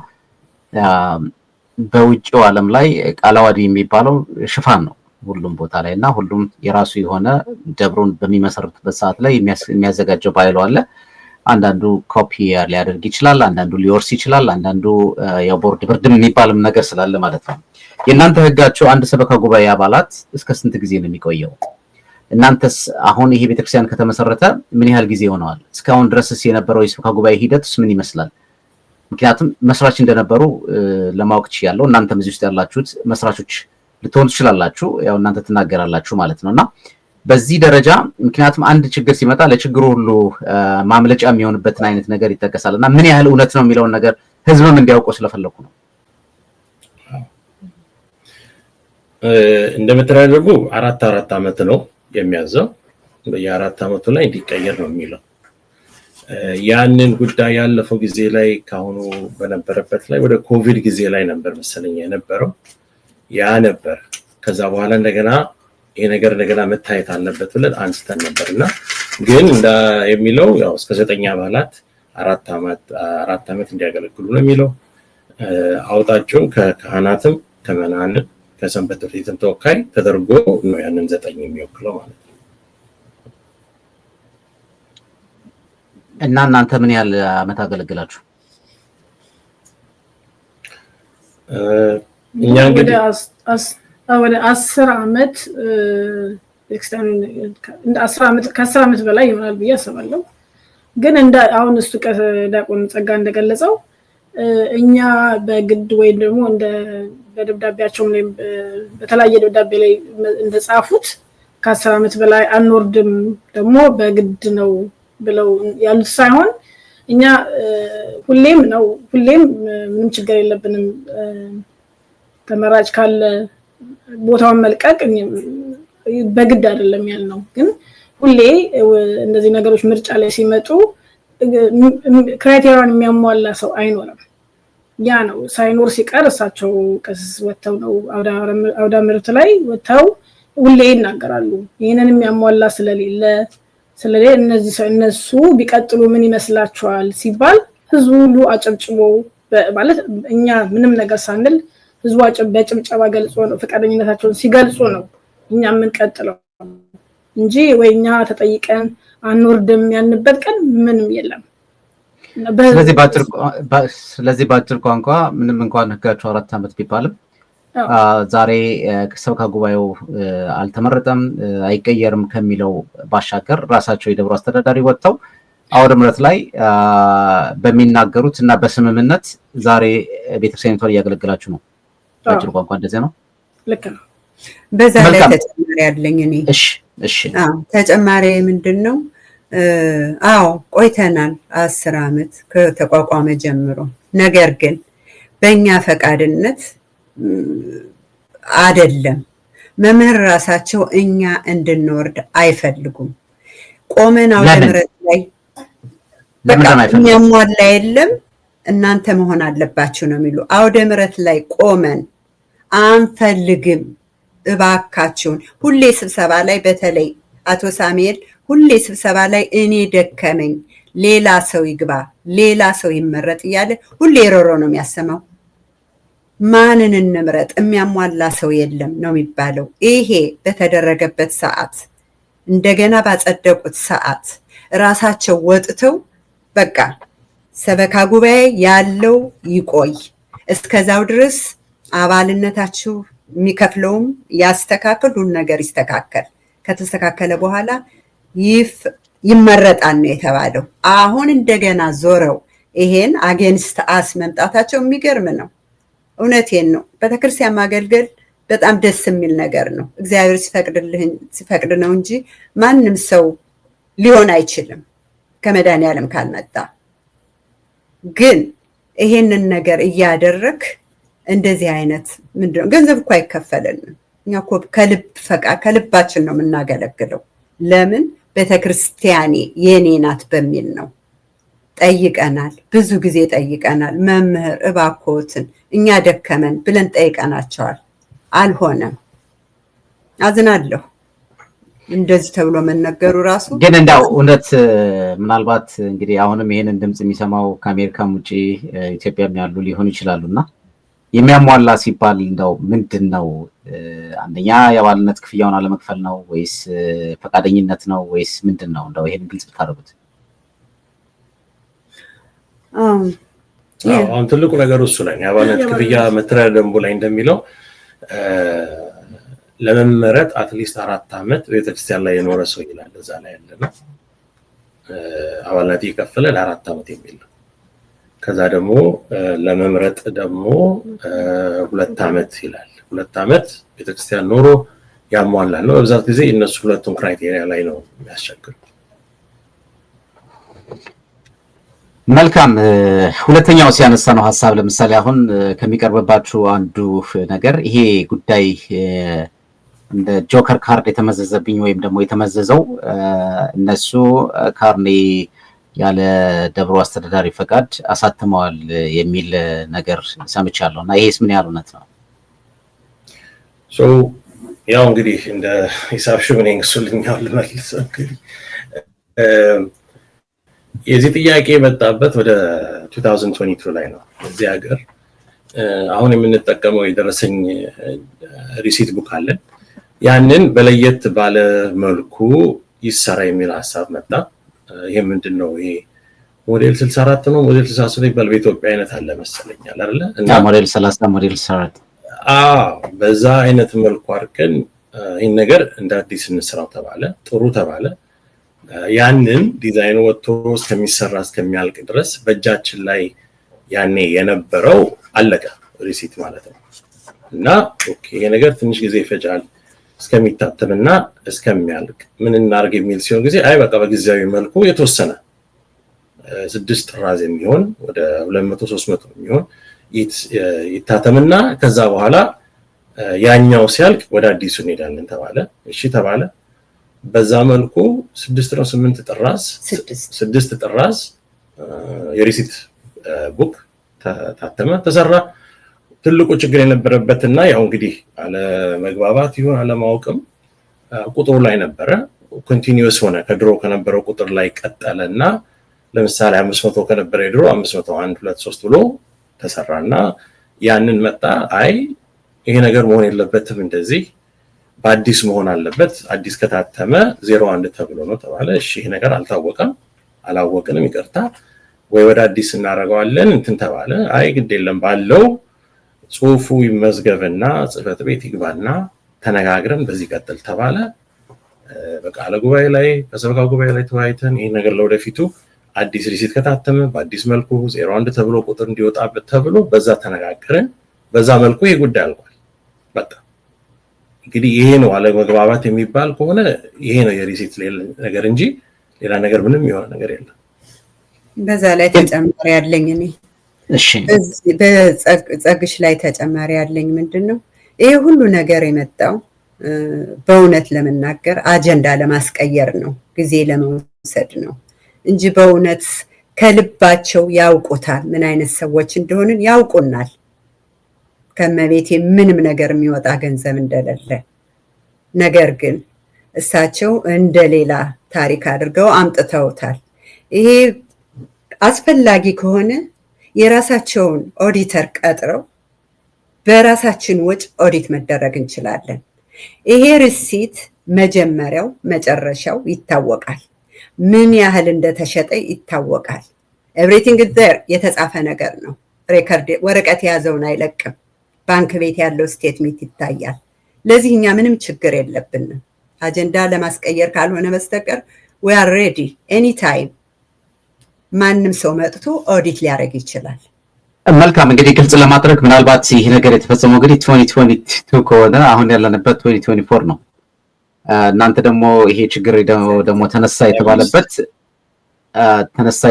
በውጭው ዓለም ላይ ቃለ ዓዋዲ የሚባለው ሽፋን ነው ሁሉም ቦታ ላይ እና ሁሉም የራሱ የሆነ ደብሩን በሚመሰርትበት ሰዓት ላይ የሚያዘጋጀው ባይለው አለ። አንዳንዱ ኮፒ ሊያደርግ ይችላል፣ አንዳንዱ ሊወርስ ይችላል፣ አንዳንዱ የቦርድ ብርድ የሚባልም ነገር ስላለ ማለት ነው። የእናንተ ህጋችሁ አንድ ሰበካ ጉባኤ አባላት እስከ ስንት ጊዜ ነው የሚቆየው? እናንተስ አሁን ይሄ ቤተክርስቲያን ከተመሰረተ ምን ያህል ጊዜ ሆነዋል? እስካሁን ድረስስ የነበረው የሰበካ ጉባኤ ሂደትስ ምን ይመስላል? ምክንያቱም መስራች እንደነበሩ ለማወቅ ችያለሁ። እናንተም እዚህ ውስጥ ያላችሁት መስራቾች ልትሆኑ ትችላላችሁ፣ ያው እናንተ ትናገራላችሁ ማለት ነውና በዚህ ደረጃ ምክንያቱም አንድ ችግር ሲመጣ ለችግሩ ሁሉ ማምለጫ የሚሆንበትን አይነት ነገር ይጠቀሳልና ምን ያህል እውነት ነው የሚለውን ነገር ህዝብም እንዲያውቀው ስለፈለኩ ነው። እንደምትራደጉ 4 ዓመት ነው የሚያዘው። በየ4 ዓመቱ ላይ እንዲቀየር ነው የሚለው። ያንን ጉዳይ ያለፈው ጊዜ ላይ ካሁኑ በነበረበት ላይ ወደ ኮቪድ ጊዜ ላይ ነበር መሰለኝ የነበረው ያ ነበር። ከዛ በኋላ እንደገና ይሄ ነገር እንደገና መታየት አለበት ብለን አንስተን ነበርና ግን የሚለው ያው እስከ 9 አባላት 4 ዓመት እንዲያገለግሉ ነው የሚለው። አውጣቸውን ከካህናትም ከመናንም ከሰንበት ትምህርት ተወካይ ተደርጎ ነው ያንን 9 የሚወክለው ማለት ነው። እና እናንተ ምን ያህል ዓመት አገለግላችሁ? እኛ እንግዲህ ወደ 10 ዓመት ከ10 ዓመት በላይ ይሆናል ብዬ አስባለሁ። ግን አሁን እሱ ዲያቆን ጸጋ እንደገለጸው እኛ በግድ ወይም ደግሞ በደብዳቤያቸው ላይ በተለያየ ደብዳቤ ላይ እንደጻፉት ከ10 ዓመት በላይ አንወርድም ደግሞ በግድ ነው ብለው ያሉት ሳይሆን እኛ ሁሌም ምንም ችግር የለብንም ተመራጭ ካለ ቦታውን መልቀቅ በግድ አይደለም ያልነው። ግን ሁሌ እንደዚህ ነገሮች ምርጫ ላይ ሲመጡ ክራይቴሪያን የሚያሟላ ሰው አይኖርም። ያ ነው ሳይኖር ሲቀር እሳቸው ቀስ ወጥተው ነው አውደ ምሕረት ላይ ወጥተው ሁሌ ይናገራሉ። ይሄንን የሚያሟላ ስለሌለ እነሱ ቢቀጥሉ ምን ይመስላችኋል ሲባል ህዝቡ ሁሉ አጨብጭቦ ማለት እኛ ምንም ነገር ሳንል ህዝቡ በጭብጨባ ገልጾ ነው ፈቃደኝነታቸውን ሲገልጹ ነው እኛ የምንቀጥለው እንጂ ወይኛ ተጠይቀን አንወርድም ያንበት ቀን ምንም የለም። ስለዚህ ባጭር ቋንቋ ምንም እንኳን ህጋቸው 4 ዓመት ቢባልም ዛሬ ሰበካ ጉባኤው አልተመረጠም አይቀየርም ከሚለው ባሻገር ራሳቸው የደብሩ አስተዳዳሪ ወጥተው አውደ ምሕረት ላይ በሚናገሩት እና በስምምነት ዛሬ ቤተክርስቲያኒቷን እያገለገላችሁ ነው። ባጭር ቋንቋ እንደዚህ ነው። ልክ ነው። በዛ ላይ ተጨማሪ ያለኝ እኔ እሺ ተጨማሪ ምንድነው? ቆይተናል 10 ዓመት ከተቋቋመ ጀምሮ። ነገር ግን በእኛ ፈቃድነት አይደለም። መምህር ራሳቸው እኛ እንድንወርድ አይፈልጉም። ቆመን አውደ ምሕረት ላይ በቃ የሚያሟላ የለም እናንተ መሆን አለባችሁ ነው የሚሉ። አውደ ምሕረት ላይ ቆመን አንፈልግም እባካችሁን። ሁሌ ስብሰባ ላይ በተለይ አቶ ሳሙኤል ሁሌ ስብሰባ ላይ እኔ ደከመኝ ሌላ ሰው ይግባ ሌላ ሰው ይመረጥ እያለ ሁሌ ሮሮ ነው የሚያሰማው። ማንን እንምረጥ? የሚያሟላ ሰው የለም ነው የሚባለው። ይሄ በተደረገበት ሰዓት እንደገና ባጸደቁት ሰዓት ራሳቸው ወጥተው በቃ ሰበካ ጉባኤ ያለው ይቆይ፣ እስከዛው ድረስ አባልነታችሁ የሚከፍለውም ያስተካክል፣ ሁሉ ነገር ይስተካከል፣ ከተስተካከለ በኋላ ይመረጣል ነው የተባለው። አሁን እንደገና ዞረው ይሄን አጌንስት አስ መምጣታቸው የሚገርም ነው። እውነቴን ነው። ቤተክርስቲያን ማገልገል በጣም ደስ የሚል ነገር ነው። እግዚአብሔር ሲፈቅድ ነው እንጂ ማንም ሰው ሊሆን አይችልም ከመድኃኒዓለም ካልመጣ። ግን ይሄንን ነገር እያደረግ እንደዚህ አይነት ምንድነው ገንዘብ እኮ አይከፈልንም። እኛ እኮ ከልባችን ነው የምናገለግለው። ለምን? ቤተክርስቲያኔ የኔ ናት በሚል ነው። ጠይቀናል፣ ብዙ ጊዜ ጠይቀናል። መምህር እባክዎትን እኛ ደከመን ብለን ጠይቀናቸዋል። አልሆነም። አዝናለሁ እንደዚህ ተብሎ መነገሩ ራሱ። ግን እንዳው እውነት ምናልባት እንግዲህ አሁንም ይሄንን ድምጽ የሚሰማው ከአሜሪካም ውጪ ኢትዮጵያም ያሉ ሊሆኑ ይችላሉና የሚያሟላ ሲባል እንደው ምንድነው? አንደኛ የአባልነት ክፍያውን አለመክፈል ነው ወይስ ፈቃደኝነት ነው ወይስ ምንድነው? እንደው ይሄን ግልጽ ብታደርጉት። አሁን ትልቁ ነገር እሱ ላይ የአባልነት ክፍያ መተዳደሪያ ደንቡ ላይ እንደሚለው ለመመረጥ አትሊስት 4 ዓመት ቤተክርስቲያን ላይ የኖረ ሰው ይላል። እዛ ላይ ያለና አባልነት የከፈለ ለ4 ዓመት የሚል ነው። ከዛ ደግሞ ለመምረጥ ደግሞ 2 ዓመት ይላል። 2 ዓመት ቤተክርስቲያን ኖሮ ያሟላል ነው። በብዛት ጊዜ እነሱ ሁለቱም ክራይቴሪያ ላይ ነው የሚያስቸግሩት። መልካም። ሁለተኛው ሲያነሳ ነው ሐሳብ ለምሳሌ አሁን ከሚቀርብባችሁ አንዱ ነገር ይሄ ጉዳይ እንደ ጆከር ካርድ የተመዘዘብኝ ወይም ደግሞ የተመዘዘው እነሱ ካርኔ ያለ ደብሮ አስተዳዳሪ ፈቃድ አሳትመዋል የሚል ነገር ሰምቻለሁ እና ይሄስ ምን ያህል እውነት ነው? ያው እንግዲህ እንደ ሂሳብ ሽብኔን እሱልኛው ልመልስ። የዚህ ጥያቄ የመጣበት ወደ 2022 ላይ ነው። እዚህ ሀገር አሁን የምንጠቀመው የደረሰኝ ሪሲት ቡክ አለን። ያንን በለየት ባለ መልኩ ይሰራ የሚል ሐሳብ መጣ። ይሄ ምንድነው? ይሄ ሞዴል 64 ነው ሞዴል 63 ይባል በኢትዮጵያ አይነት አለ መሰለኛል አይደለ? እና ሞዴል 30 ሞዴል 64 በዛ አይነት መልኩ አድርገን ይሄን ነገር እንደ አዲስ እንስራው ተባለ። ጥሩ ተባለ። ያንን ዲዛይኑ ወጥቶ እስከሚሰራ እስከሚያልቅ ድረስ በእጃችን ላይ ያኔ የነበረው አለቀ፣ ሪሲት ማለት ነው። እና ኦኬ ይሄ ነገር ትንሽ ጊዜ ይፈጃል እስከሚታተምና እስከሚያልቅ ምን እናርግ የሚል ሲሆን ጊዜ አይ በቃ በጊዜያዊ መልኩ የተወሰነ 6 ጥራዝ የሚሆን ወደ 200 300 የሚሆን ይታተምና ከዛ በኋላ ያኛው ሲያልቅ ወደ አዲሱ እንሄዳለን ተባለ። እሺ ተባለ። በዛ መልኩ 6 ነው 8 ጥራዝ 6 ጥራዝ የሪሲት ቡክ ታተመ ተሰራ። ትልቁ ችግር የነበረበትና ያው እንግዲህ አለ መግባባት ይሁን አለማወቅም ቁጥሩ ላይ ነበረ። ኮንቲኒዩስ ሆነ ከድሮ ከነበረው ቁጥር ላይ ቀጠለና ለምሳሌ 500 ከነበረ ድሮ 501 2 3 ብሎ ተሰራና ያንን መጣ። አይ ይሄ ነገር መሆን የለበትም እንደዚህ በአዲስ መሆን አለበት። አዲስ ከታተመ 01 ተብሎ ነው ተባለ። እሺ ይሄ ነገር አልታወቀም አላወቅንም ይቅርታ ወይ ወደ አዲስ እናደርገዋለን እንትን ተባለ። አይ ግድ የለም ባለው ጽሁፉ ይመዝገብና ጽህፈት ቤት ይግባና ተነጋግረን በዚህ ቀጥል ተባለ። በቃለ ጉባኤ ላይ ከሰበካ ጉባኤ ላይ ተወያይተን ይሄ ነገር ለወደፊቱ አዲስ ሪሲት ከታተመ በአዲስ መልኩ 01 ተብሎ ቁጥር እንዲወጣበት ተብሎ በዛ ተነጋገረን። በዛ መልኩ ይሄ ጉዳይ አልቋል። በቃ እንግዲህ ይሄ ነው አለመግባባት የሚባል ከሆነ ይሄ ነው የሪሲት ነገር እንጂ ሌላ ነገር ምንም የሆነ ነገር የለም። በዛ ላይ ተጨማሪ ያለኝ እኔ እሺ በጸግሽ ላይ ተጨማሪ ያለኝ ምንድነው ይሄ ሁሉ ነገር የመጣው በእውነት ለመናገር አጀንዳ ለማስቀየር ነው፣ ጊዜ ለመውሰድ ነው እንጂ በእውነት ከልባቸው ያውቁታል ምን አይነት ሰዎች እንደሆንን ያውቁናል። ከመቤቴ ምንም ነገር የሚወጣ ገንዘብ እንደሌለ፣ ነገር ግን እሳቸው እንደሌላ ታሪክ አድርገው አምጥተውታል። ይሄ አስፈላጊ ከሆነ የራሳቸውን ኦዲተር ቀጥረው በራሳችን ወጪ ኦዲት መደረግ እንችላለን። ይሄ ሪሲት መጀመሪያው መጨረሻው ይታወቃል። ምን ያህል እንደተሸጠ ይታወቃል። ኤቭሪቲንግ ዜር የተጻፈ ነገር ነው። ሬከርድ ወረቀት የያዘውን አይለቅም። ባንክ ቤት ያለው ስቴትሜንት ይታያል። ለዚህ እኛ ምንም ችግር የለብንም። አጀንዳ ለማስቀየር ካልሆነ በስተቀር we are ready anytime ማንም ሰው መጥቶ ኦዲት ሊያደርግ ይችላል። መልካም እንግዲህ ግልጽ ለማድረግ ምናልባት ይህ ነገር የተፈጸመው እንግዲህ 2022 ከሆነ አሁን ያለንበት 2024 ነው። እናንተ ደግሞ ይሄ ችግር ደግሞ ተነሳ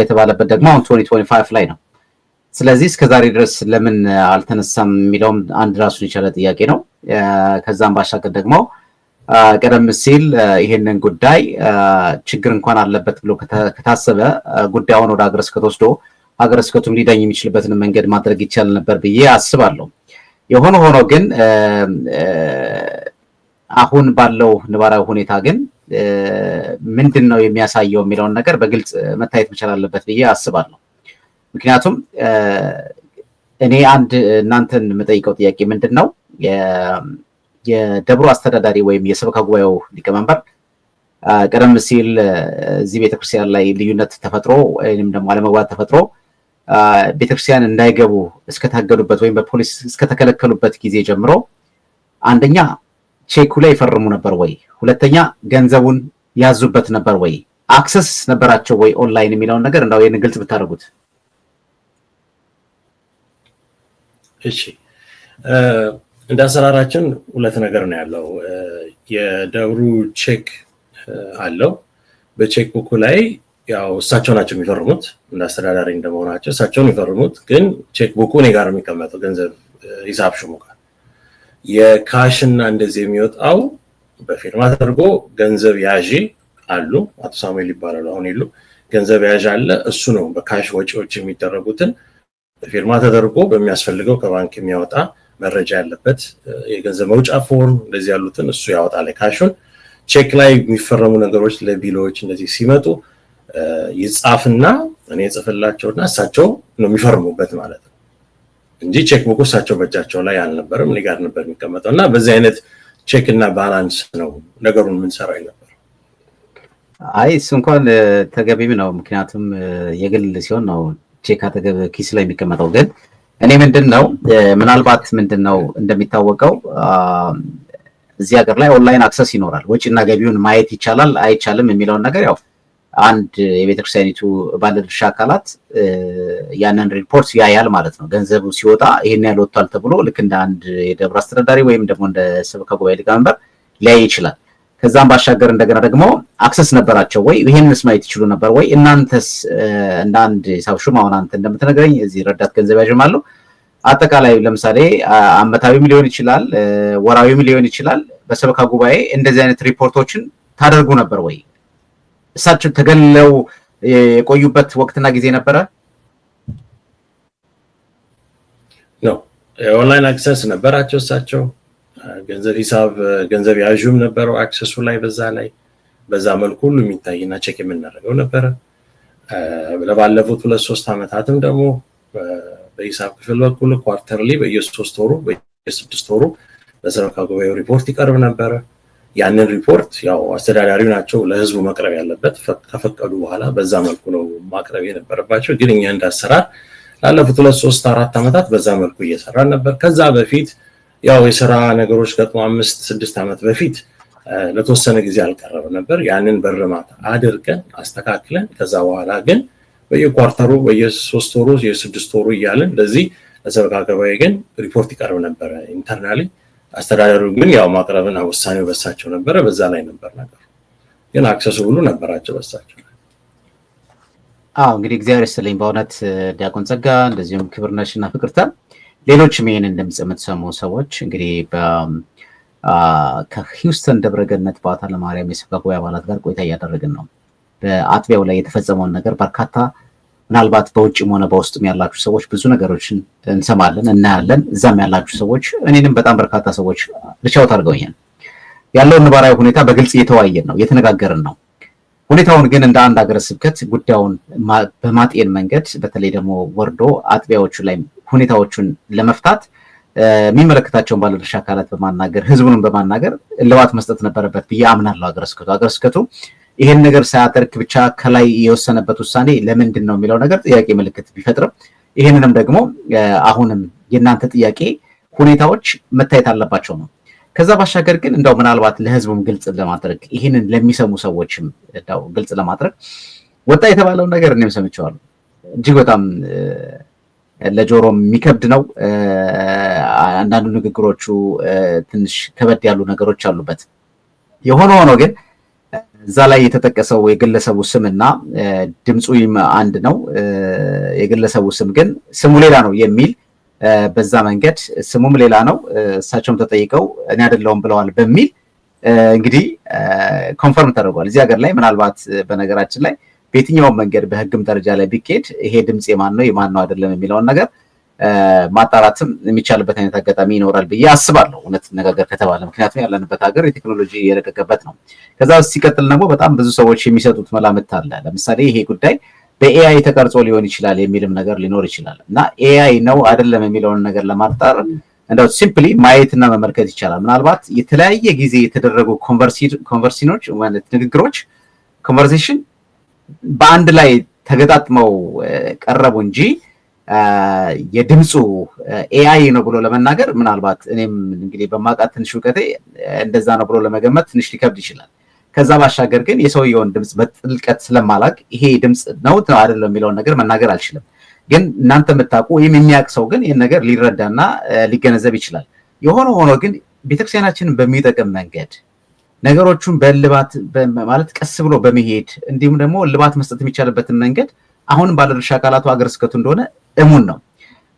የተባለበት ደግሞ አሁን 2025 ላይ ነው። ስለዚህ እስከዛሬ ድረስ ለምን አልተነሳም የሚለውም አንድ ራሱን የቻለ ጥያቄ ነው። ከዛም ባሻገር ደግሞ ቀደም ሲል ይሄንን ጉዳይ ችግር እንኳን አለበት ብሎ ከታሰበ ጉዳዩን ወደ ሀገረ ስብከት ወስዶ ሀገረ ስብከቱም ሊዳኝ የሚችልበትን መንገድ ማድረግ ይቻል ነበር ብዬ አስባለሁ። የሆነ ሆኖ ግን አሁን ባለው ነባራዊ ሁኔታ ግን ምንድን ነው የሚያሳየው የሚለውን ነገር በግልጽ መታየት መቻል አለበት ብዬ አስባለሁ። ምክንያቱም እኔ አንድ እናንተን የምጠይቀው ጥያቄ ምንድን ነው የደብሩ አስተዳዳሪ ወይም የሰበካ ጉባኤው ሊቀመንበር ቀደም ሲል እዚህ ቤተክርስቲያን ላይ ልዩነት ተፈጥሮ ወይም ደግሞ አለመግባባት ተፈጥሮ ቤተክርስቲያን እንዳይገቡ እስከታገዱበት ወይም በፖሊስ እስከተከለከሉበት ጊዜ ጀምሮ አንደኛ ቼኩ ላይ ይፈርሙ ነበር ወይ? ሁለተኛ ገንዘቡን ያዙበት ነበር ወይ? አክሰስ ነበራቸው ወይ ኦንላይን የሚለውን ነገር እንዳው ይሄን ግልጽ ብታደርጉት። እሺ እንደ አሰራራችን ሁለት ነገር ነው ያለው። የደብሩ ቼክ አለው። በቼክ ቡኩ ላይ ያው እሳቸው ናቸው የሚፈርሙት፣ እንደ አስተዳዳሪ እንደመሆናቸው እሳቸው የሚፈርሙት። ግን ቼክ ቡኩ እኔ ጋር የሚቀመጠው ገንዘብ ሂሳብ ሹሙ ጋር የካሽና እንደዚህ የሚወጣው በፊርማ ተደርጎ ገንዘብ ያዢ አሉ። አቶ ሳሙኤል ይባላሉ፣ አሁን ይሉ ገንዘብ ያዢ አለ። እሱ ነው በካሽ ወጪዎች የሚደረጉትን በፊርማ ተደርጎ በሚያስፈልገው ከባንክ የሚያወጣ መረጃ ያለበት የገንዘብ መውጫ ፎርም እንደዚህ ያሉትን እሱ ያወጣል። ካሹን ቼክ ላይ የሚፈረሙ ነገሮች ለቢሎች እንደዚህ ሲመጡ ይጻፍና እኔ ጽፍላቸውና እሳቸው ነው የሚፈርሙበት ማለት ነው እንጂ ቼክ ቡኩ እሳቸው በእጃቸው ላይ አልነበረም፣ እኔ ጋር ነበር የሚቀመጠው እና በዚህ አይነት ቼክ እና ባላንስ ነው ነገሩን የምንሰራው ነበር። አይ እሱ እንኳን ተገቢም ነው፣ ምክንያቱም የግል ሲሆን ነው ቼክ አጠገብ ኪስ ላይ የሚቀመጠው። ግን እኔ ምንድነው ምናልባት ምንድነው እንደሚታወቀው እዚህ ሀገር ላይ ኦንላይን አክሰስ ይኖራል። ወጪና ገቢውን ማየት ይቻላል አይቻልም የሚለውን ነገር ያው አንድ የቤተክርስቲያኒቱ ባለድርሻ አካላት ያንን ሪፖርት ያያል ማለት ነው። ገንዘቡ ሲወጣ ይሄን ያህል ወጥቷል ተብሎ ልክ እንደ አንድ የደብር አስተዳዳሪ ወይም ደግሞ እንደ ሰበካ ጉባኤ ሊቀመንበር ሊያይ ይችላል። ከዛም ባሻገር እንደገና ደግሞ አክሰስ ነበራቸው ወይ ይሄንስ ማየት ይችሉ ነበር ወይ? እናንተስ እንደ አንድ ሂሳብ ሹም አሁን አንተ እንደምትነግረኝ እዚህ ረዳት ገንዘብ ያዥም አለው አጠቃላይ ለምሳሌ አመታዊም ሊሆን ይችላል ወራዊም ሊሆን ይችላል በሰበካ ጉባኤ እንደዚህ አይነት ሪፖርቶችን ታደርጉ ነበር ወይ? እሳቸው ተገለው የቆዩበት ወቅትና ጊዜ ነበረ ነው? ኦንላይን አክሰስ ነበራቸው እሳቸው። ገንዘብ ሂሳብ ገንዘብ ያዥም ነበረው አክሰሱ ላይ በዛ መልኩ ሁሉ የሚታይና ቼክ የምናደርገው ነበረ። ለባለፉት 2-3 አመታትም ደግሞ በሂሳብ ክፍል በኩል ኳርተርሊ በየ3 ወሩ በየ6 ወሩ ለሰበካ ጉባኤው ሪፖርት ይቀርብ ነበረ። ያንን ሪፖርት ያው አስተዳዳሪው ናቸው ለህዝቡ መቅረብ ያለበት። ከፈቀዱ በኋላ በዛ መልኩ ነው ማቅረብ የነበረባቸው። ግን እኛ እንዳሰራር ላለፉት 2-3-4 አመታት በዛ መልኩ እየሰራን ነበር። ከዛ በፊት ያው የሥራ ነገሮች ገጥሞ 5-6 አመት በፊት ለተወሰነ ጊዜ አልቀረበ ነበር። ያንን በርማት አድርገን አስተካክለን ከዛ በኋላ ግን በየኳርተሩ በየ3 ወሩ የ6 ወሩ እያልን ለዚህ ለሰበካ ጉባኤ ግን ሪፖርት ይቀርብ ነበር ኢንተርናሊ። አስተዳዳሪው ግን ያው ማቅረብና ውሳኔው በሳቸው ነበር። በዛ ላይ ነበር ነገር ግን አክሰሱ ሁሉ ነበራቸው በሳቸው። እንግዲህ እግዚአብሔር ይስጥልኝ በእውነት ዲያቆን ጸጋ እንደዚሁም ክብርነሽና ፍቅርታ ሌሎችም ይሄንን ድምጽ የምትሰሙ ሰዎች እንግዲህ ከሂውስተን ደብረገነት ባታ ለማርያም የሰበካ ጉባኤ አባላት ጋር ቆይታ እያደረግን ነው። በአጥቢያው ላይ የተፈጸመውን ነገር በርካታ ምናልባት በውጭም ሆነ በውስጥም ያላችሁ ሰዎች ብዙ ነገሮችን እንሰማለን እናያለን። እዛም ያላችሁ ሰዎች እኔንም በጣም በርካታ ሰዎች ሪቻውት አድርገውኛል። ያለውን ነባራዊ ሁኔታ በግልጽ እየተወያየን ነው እየተነጋገርን ነው። ሁኔታውን ግን እንደ አንድ ሀገረ ስብከት ጉዳዩን በማጤን መንገድ በተለይ ደግሞ ወርዶ አጥቢያዎቹ ላይ ሁኔታዎቹን ለመፍታት የሚመለከታቸውን ባለድርሻ አካላት በማናገር ህዝቡንም በማናገር እልባት መስጠት ነበረበት ብዬ አምናለሁ። ሀገረ ስብከቱ ይሄን ነገር ሳያደርግ ብቻ ከላይ የወሰነበት ውሳኔ ለምንድን ነው የሚለው ነገር ጥያቄ ምልክት ቢፈጥርም ይሄንንም ደግሞ አሁንም የእናንተ ጥያቄ ሁኔታዎች መታየት አለባቸው ነው። ከዛ ባሻገር ግን እንደው ምናልባት ለህዝቡም ግልጽ ለማድረግ ይሄንን ለሚሰሙ ሰዎችም እንደው ግልጽ ለማድረግ ወጣ የተባለው ነገር እኔም ሰምቼዋለሁ። እጅግ በጣም ለጆሮ የሚከብድ ነው። አንዳንዱ ንግግሮቹ ትንሽ ከበድ ያሉ ነገሮች አሉበት። የሆነ ሆኖ ግን እዛ ላይ የተጠቀሰው የግለሰቡ ስምና ድምፁ አንድ ነው፣ የግለሰቡ ስም ግን ስሙ ሌላ ነው የሚል በዛ መንገድ ስሙም ሌላ ነው፣ እሳቸውም ተጠይቀው እኔ አይደለሁም ብለዋል በሚል እንግዲህ ኮንፈርም ተደርጓል። እዚህ ሀገር ላይ ምናልባት በነገራችን ላይ በየትኛውም መንገድ በህግም ደረጃ ላይ ቢኬድ ይሄ ድምፅ የማን ነው አይደለም የሚለውን ነገር ማጣራትም የሚቻልበት አይነት አጋጣሚ ይኖራል ብዬ አስባለሁ፣ እውነት ነጋገር ከተባለ። ምክንያቱም ያለንበት ሀገር የቴክኖሎጂ የረቀቀበት ነው። ከዛ ሲቀጥል ደግሞ በጣም ብዙ ሰዎች የሚሰጡት መላምት አለ። ለምሳሌ ይሄ ጉዳይ በኤአይ ተቀርጾ ሊሆን ይችላል የሚልም ነገር ሊኖር ይችላል እና ኤአይ ነው አይደለም የሚለውን ነገር ለማጣር እንደው ሲምፕሊ ማየትና መመልከት ይቻላል። ምናልባት የተለያየ ጊዜ የተደረጉ ኮንቨርሲኖች ማለት ንግግሮች ኮንቨርሴሽን በአንድ ላይ ተገጣጥመው ቀረቡ እንጂ የድምፁ ኤአይ ነው ብሎ ለመናገር ምናልባት እኔም እንግዲህ በማውቃት ትንሽ እውቀቴ እንደዛ ነው ብሎ ለመገመት ትንሽ ሊከብድ ይችላል። ከዛ ባሻገር ግን የሰውየውን ድምፅ በጥልቀት ስለማላቅ ይሄ ድምፅ ነው አይደለም የሚለውን ነገር መናገር አልችልም። ግን እናንተ የምታውቁ ወይም የሚያውቅ ሰው ግን ይህን ነገር ሊረዳና ሊገነዘብ ይችላል። የሆነ ሆኖ ግን ቤተክርስቲያናችንን በሚጠቅም መንገድ ነገሮቹን በልባት ማለት ቀስ ብሎ በመሄድ እንዲሁም ደግሞ ልባት መስጠት የሚቻልበትን መንገድ አሁንም ባለድርሻ አካላቱ ሀገረ ስብከቱ እንደሆነ እሙን ነው።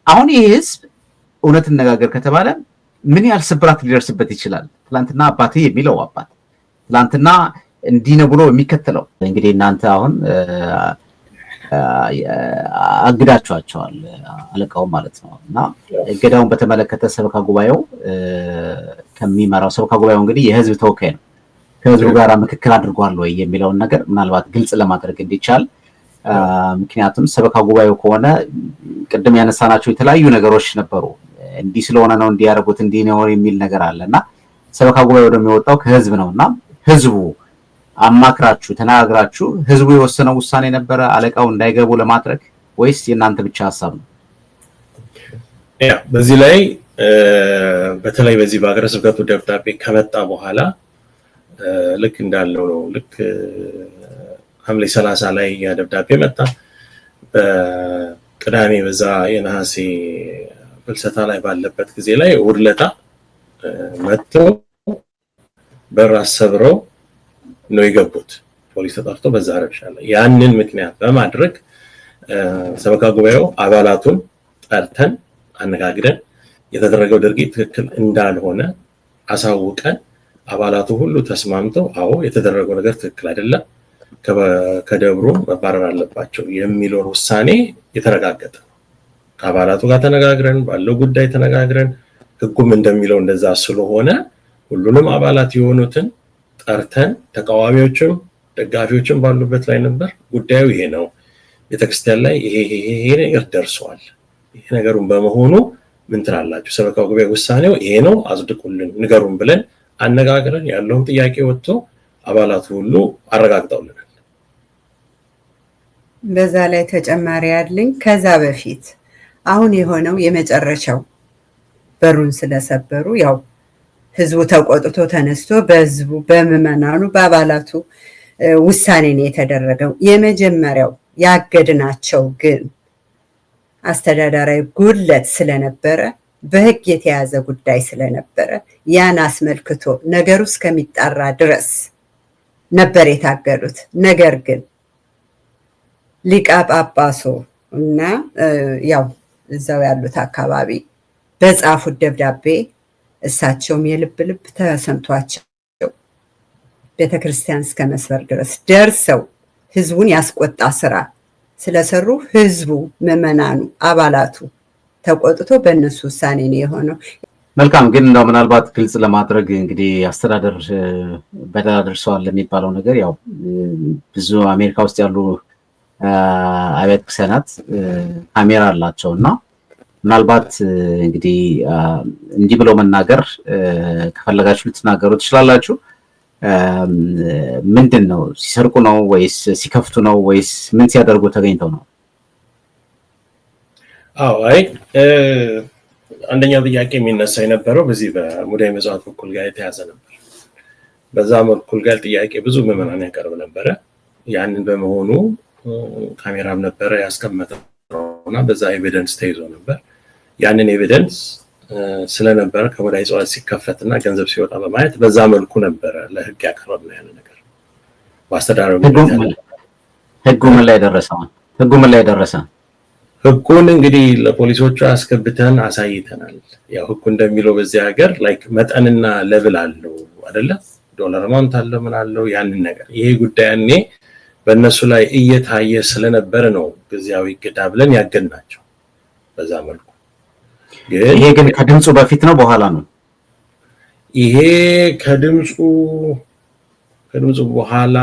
አሁን ይህ ህዝብ እውነት እነጋገር ከተባለ ምን ያህል ስብራት ሊደርስበት ይችላል? ትላንትና አባቴ የሚለው አባት ትላንትና እንዲህ ነው ብሎ የሚከተለው እንግዲህ እናንተ አሁን አግዳችኋቸዋል፣ አለቃው ማለት ነው። እና እገዳውን በተመለከተ ሰበካ ጉባኤው ከሚመራው ሰበካ ጉባኤው እንግዲህ የህዝብ ተወካይ ነው። ከህዝቡ ጋር ምክክር አድርጓል ወይ የሚለውን ነገር ምናልባት ግልጽ ለማድረግ እንዲቻል፣ ምክንያቱም ሰበካ ጉባኤው ከሆነ ቅድም ያነሳናቸው የተለያዩ ነገሮች ነበሩ። እንዲህ ስለሆነ ነው እንዲያደርጉት እንዲህ ነው የሚል ነገር አለና ሰበካ ጉባኤው የሚወጣው ከህዝብ ነውና ህዝቡ አማክራችሁ ተናግራችሁ ህዝቡ የወሰነው ውሳኔ ነበረ አለቃው እንዳይገቡ ለማድረግ ወይስ የእናንተ ብቻ ሐሳብ ነው? በዚህ ላይ በተለይ በዚህ በሀገረ ስብከቱ ደብዳቤ ከመጣ በኋላ ልክ እንዳለው ነው። ልክ ሐምሌ 30 ላይ ያ ደብዳቤ መጣ። በቅዳሜ በዛ የነሐሴ ፍልሰታ ላይ ባለበት ጊዜ ላይ እሑድ ዕለት መጥተው በር አሰብረው ነው የገቡት። ፖሊስ ተጠርቶ በዛ ረብሻ ላይ ያንን ምክንያት በማድረግ ሰበካ ጉባኤው አባላቱን ጠርተን አነጋግረን የተደረገው ድርጊት ትክክል እንዳልሆነ አሳውቀን አባላቱ ሁሉ ተስማምተው አዎ የተደረገው ነገር ትክክል አይደለም፣ ከደብሩ መባረር አለባቸው የሚለውን ውሳኔ የተረጋገጠ ነው። ከአባላቱ ጋር ተነጋግረን ባለው ጉዳይ ተነጋግረን ህጉም እንደሚለው እንደዛ ስለሆነ ሁሉንም አባላት የሆኑትን ጠርተን ተቃዋሚዎችም ደጋፊዎችም ባሉበት ላይ ነበር። ጉዳዩ ይሄ ነው፣ ቤተክርስቲያን ላይ ይሄ ነገር ደርሷል፣ ይሄ ነገሩን በመሆኑ ምን ትላላችሁ? ሰበካ ጉባኤ ውሳኔው ይሄ ነው፣ አጽድቁልን፣ ንገሩን ብለን አነጋግረን ያለውን ጥያቄ ወጥቶ አባላቱ ሁሉ አረጋግጠውልናል። በዛ ላይ ተጨማሪ ያለኝ ከዛ በፊት አሁን የሆነው የመጨረሻው በሩን ስለሰበሩ ያው ህዝቡ ተቆጥቶ ተነስቶ በህዝቡ በምዕመናኑ በአባላቱ ውሳኔ ነው የተደረገው። የመጀመሪያው ያገድናቸው ግን አስተዳደራዊ ጉድለት ስለነበረ በህግ የተያዘ ጉዳይ ስለነበረ ያን አስመልክቶ ነገሩ እስከሚጣራ ድረስ ነበር የታገዱት። ነገር ግን ሊቀ ጳጳሱ እና ያው እዛው ያሉት አካባቢ በጻፉት ደብዳቤ እሳቸውም የልብ ልብ ተሰምቷቸው ቤተክርስቲያን እስከ መስበር ድረስ ደርሰው ህዝቡን ያስቆጣ ስራ ስለሰሩ ህዝቡ ምዕመናኑ አባላቱ ተቆጥቶ በእነሱ ውሳኔ ነው የሆነው። መልካም። ግን እንደው ምናልባት ግልጽ ለማድረግ እንግዲህ አስተዳደር በደል ደርሰዋል የሚባለው ነገር ያው ብዙ አሜሪካ ውስጥ ያሉ አብያተ ክርስቲያናት ካሜራ አላቸው እና ምናልባት እንግዲህ እንዲህ ብለው መናገር ከፈለጋችሁ ልትናገሩ ትችላላችሁ። ምንድን ነው? ሲሰርቁ ነው ወይስ ሲከፍቱ ነው ወይስ ምን ሲያደርጉ ተገኝተው ነው? አዎ አይ አንደኛው ጥያቄ የሚነሳ የነበረው በዚህ በሙዳየ ምጽዋት በኩል ጋር የተያዘ ነበር። በዛ በኩል ጋር ጥያቄ ብዙ ምዕመናን ያቀርብ ነበረ። ያንን በመሆኑ ካሜራም ነበረ ያስቀመጠውና በዛ ኤቪደንስ ተይዞ ነበር። ያንን ኤቪደንስ ስለነበረ ከሙዳየ ምጽዋት ሲከፈትና ገንዘብ ሲወጣ በማየት በዛ መልኩ ነበረ ለህግ ያቀረብነው ያን ነገር። በአስተዳደሩ ህጉ ምን ላይ ደረሰ? ህጉን እንግዲህ ለፖሊሶቹ አስገብተን አሳይተናል። ያው ህጉ እንደሚለው በዚህ ሀገር ላይክ መጠንና ሌቭል አለው አይደለ? ዶላር አማውንት አለው ምን አለው ያንን ነገር ይሄ ጉዳይ እኔ በእነሱ ላይ እየታየ ስለነበረ ነው ጊዜያዊ እገዳ ብለን ያገድናቸው በዛ መልኩ። ይሄ ግን ከድምጹ በፊት ነው በኋላ ነው? ይሄ ከድምጹ በኋላ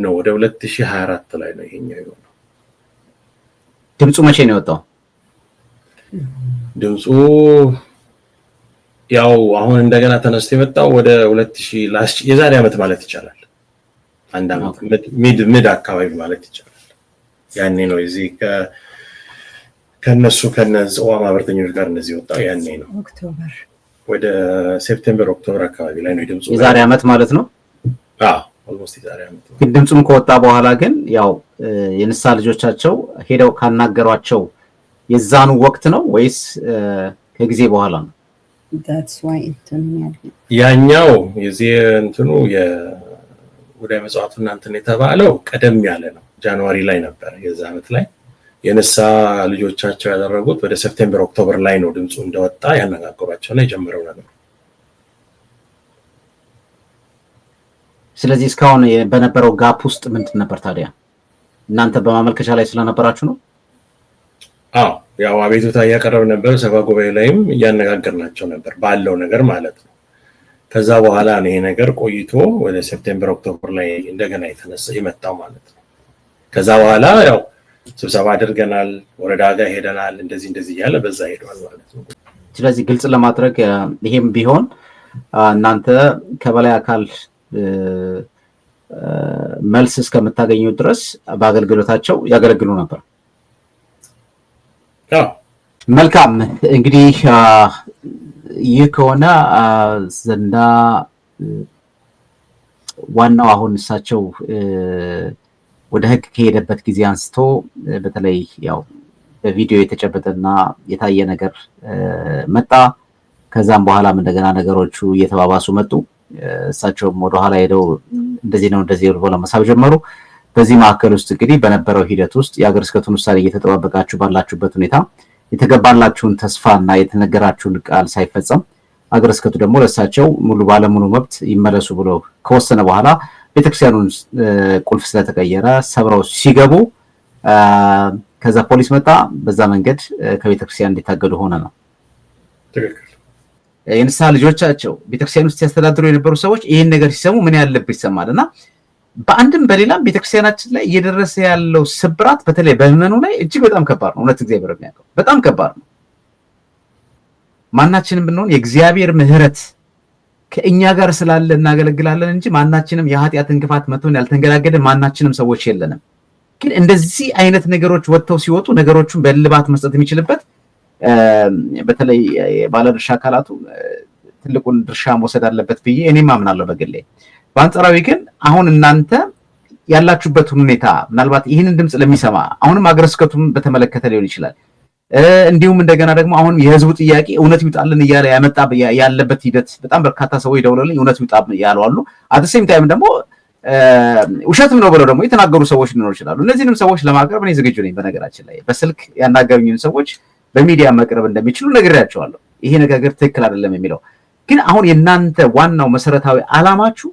ነው። ወደ 2024 ላይ ነው ይሄኛው የሆነው። ድምጹ መቼ ነው የወጣው? ድምጹ ያው አሁን እንደገና ተነስቶ የመጣው ወደ 2000 የዛሬ ዓመት ማለት ይቻላል። አንድ ዓመት ሚድ አካባቢ ማለት ይቻላል። ያኔ ነው እዚህ ከነሱ ከነዚህ ማህበረተኞች ጋር እንደዚህ ወጣው ያኔ ነው። ኦክቶበር ወደ ሴፕቴምበር ኦክቶበር አካባቢ ላይ ነው ድምጹ። የዛሬ ዓመት ማለት ነው? ኦልሞስት የዛሬ ዓመት። ግን ድምጹም ከወጣ በኋላ ግን ያው የንሳ ልጆቻቸው ሄደው ካናገሯቸው የዛኑ ወቅት ነው ወይስ ከጊዜ በኋላ ነው? that's why ያኛው የዚህ እንትኑ የሙዳየ ምጽዋቱና እንትን የተባለው ቀደም ያለ ነው። ጃንዋሪ ላይ ነበር የዛ ዓመት ላይ። የንሳ ልጆቻቸው ያደረጉት ወደ ሴፕቴምበር ኦክቶበር ላይ ነው ድምጹ እንደወጣ ያነጋገሯቸውና የጀመረው ነገር። ስለዚህ እስካሁን በነበረው ጋፕ ውስጥ ምንድን ነበር ታዲያ? እናንተ በማመልከቻ ላይ ስለነበራችሁ ነው? ያው አቤቱታ እያቀረብ ነበር። ሰባ ጉባኤ ላይም እያነጋገርናቸው ነበር ባለው ነገር ማለት ነው። ከዛ በኋላ ነው ይሄ ነገር ቆይቶ ወደ ሴፕቴምበር ኦክቶበር ላይ እንደገና የተነሳ የመጣው ማለት ነው። ከዛ በኋላ ያው ስብሰባ አድርገናል፣ ወረዳ ጋር ሄደናል፣ እንደዚህ እያለ በዛ ሄዷል ማለት ነው። ስለዚህ ግልጽ ለማድረግ ይሄም ቢሆን እናንተ ከበላይ አካል መልስ እስከምታገኙ ድረስ በአገልግሎታቸው ያገለግሉ ነበር። መልካም እንግዲህ ይህ ከሆነ ዘንዳ ዋናው አሁን እሳቸው ወደ ህግ ከሄደበት ጊዜ አንስቶ በተለይ ያው በቪዲዮ የተጨበጠና የታየ ነገር መጣ። ከዛም በኋላም እንደገና ነገሮቹ እየተባባሱ መጡ። እሳቸውም ወደ ኋላ ሄደው እንደዚህ ነው ብለው መሳብ ጀመሩ። በዚህ ማዕከል ውስጥ እንግዲህ በነበረው ሂደት ውስጥ የሀገረ ስብከቱን ውሳኔ እየተጠባበቃችሁ ባላችሁበት ሁኔታ የተገባላችሁን ተስፋና የተነገራችሁን ቃል ሳይፈጸም ሀገረ ስብከቱ ደግሞ ለእሳቸው ሙሉ ባለሙሉ መብት ይመለሱ ብሎ ከወሰነ በኋላ ቤተክርስቲያኑን ቁልፍ ስለተቀየረ ሰብረው ሲገቡ ከዛ ፖሊስ መጣ። በዛ መንገድ ከቤተክርስቲያን እንዲታገዱ ሆነ ነው። ትክክል። የንስሐ ልጆቻቸው ቤተክርስቲያን ውስጥ ሲያስተዳድሩ የነበሩ ሰዎች ይህን ነገር ሲሰሙ ምን ያህል ልብ ይሰማልና በአንድም በሌላም ቤተክርስቲያናችን ላይ እየደረሰ ያለው ስብራት በተለይ በምዕመኑ ላይ እጅግ በጣም ከባድ ነው። እውነት እግዚአብሔር የሚያውቀው በጣም ከባድ ነው። ማናችንም ብንሆን የእግዚአብሔር ምሕረት ከእኛ ጋር ስላለ እናገለግላለን እንጂ ማናችንም የኃጢአት እንቅፋት መጥቶን ያልተንገላገደ ማናችንም ሰዎች የለንም። ግን እንደዚህ አይነት ነገሮች ወጥተው ሲወጡ ነገሮቹን በልባት መስጠት የሚችልበት በተለይ ባለድርሻ አካላቱ ትልቁን ድርሻ መውሰድ አለበት ብዬ እኔም አምናለሁ በግሌ። በአንጻራዊ ግን አሁን እናንተ ያላችሁበት ሁኔታ ምናልባት ይህንን ድምጽ ለሚሰማ አሁንም ሀገረ ስብከቱን በተመለከተ ሊሆን ይችላል፣ እንዲሁም እንደገና ደግሞ አሁን የህዝቡ ጥያቄ እውነት ይውጣልን እያለ ያመጣ ያለበት ሂደት በጣም በርካታ ሰዎች ደውለውልኝ እውነት ይውጣ ያለው አሉ። አትሴም ታይም ደግሞ ውሸትም ነው ብለው ደግሞ የተናገሩ ሰዎች ሊኖሩ ይችላሉ። እነዚህንም ሰዎች ለማቅረብ እኔ ዝግጁ ነኝ። በነገራችን ላይ በስልክ ያናገሩኝን ሰዎች በሚዲያ መቅረብ እንደሚችሉ ነግሬያቸዋለሁ። ይሄ ነገር ትክክል አይደለም የሚለው ግን አሁን የእናንተ ዋናው መሰረታዊ ዓላማችሁ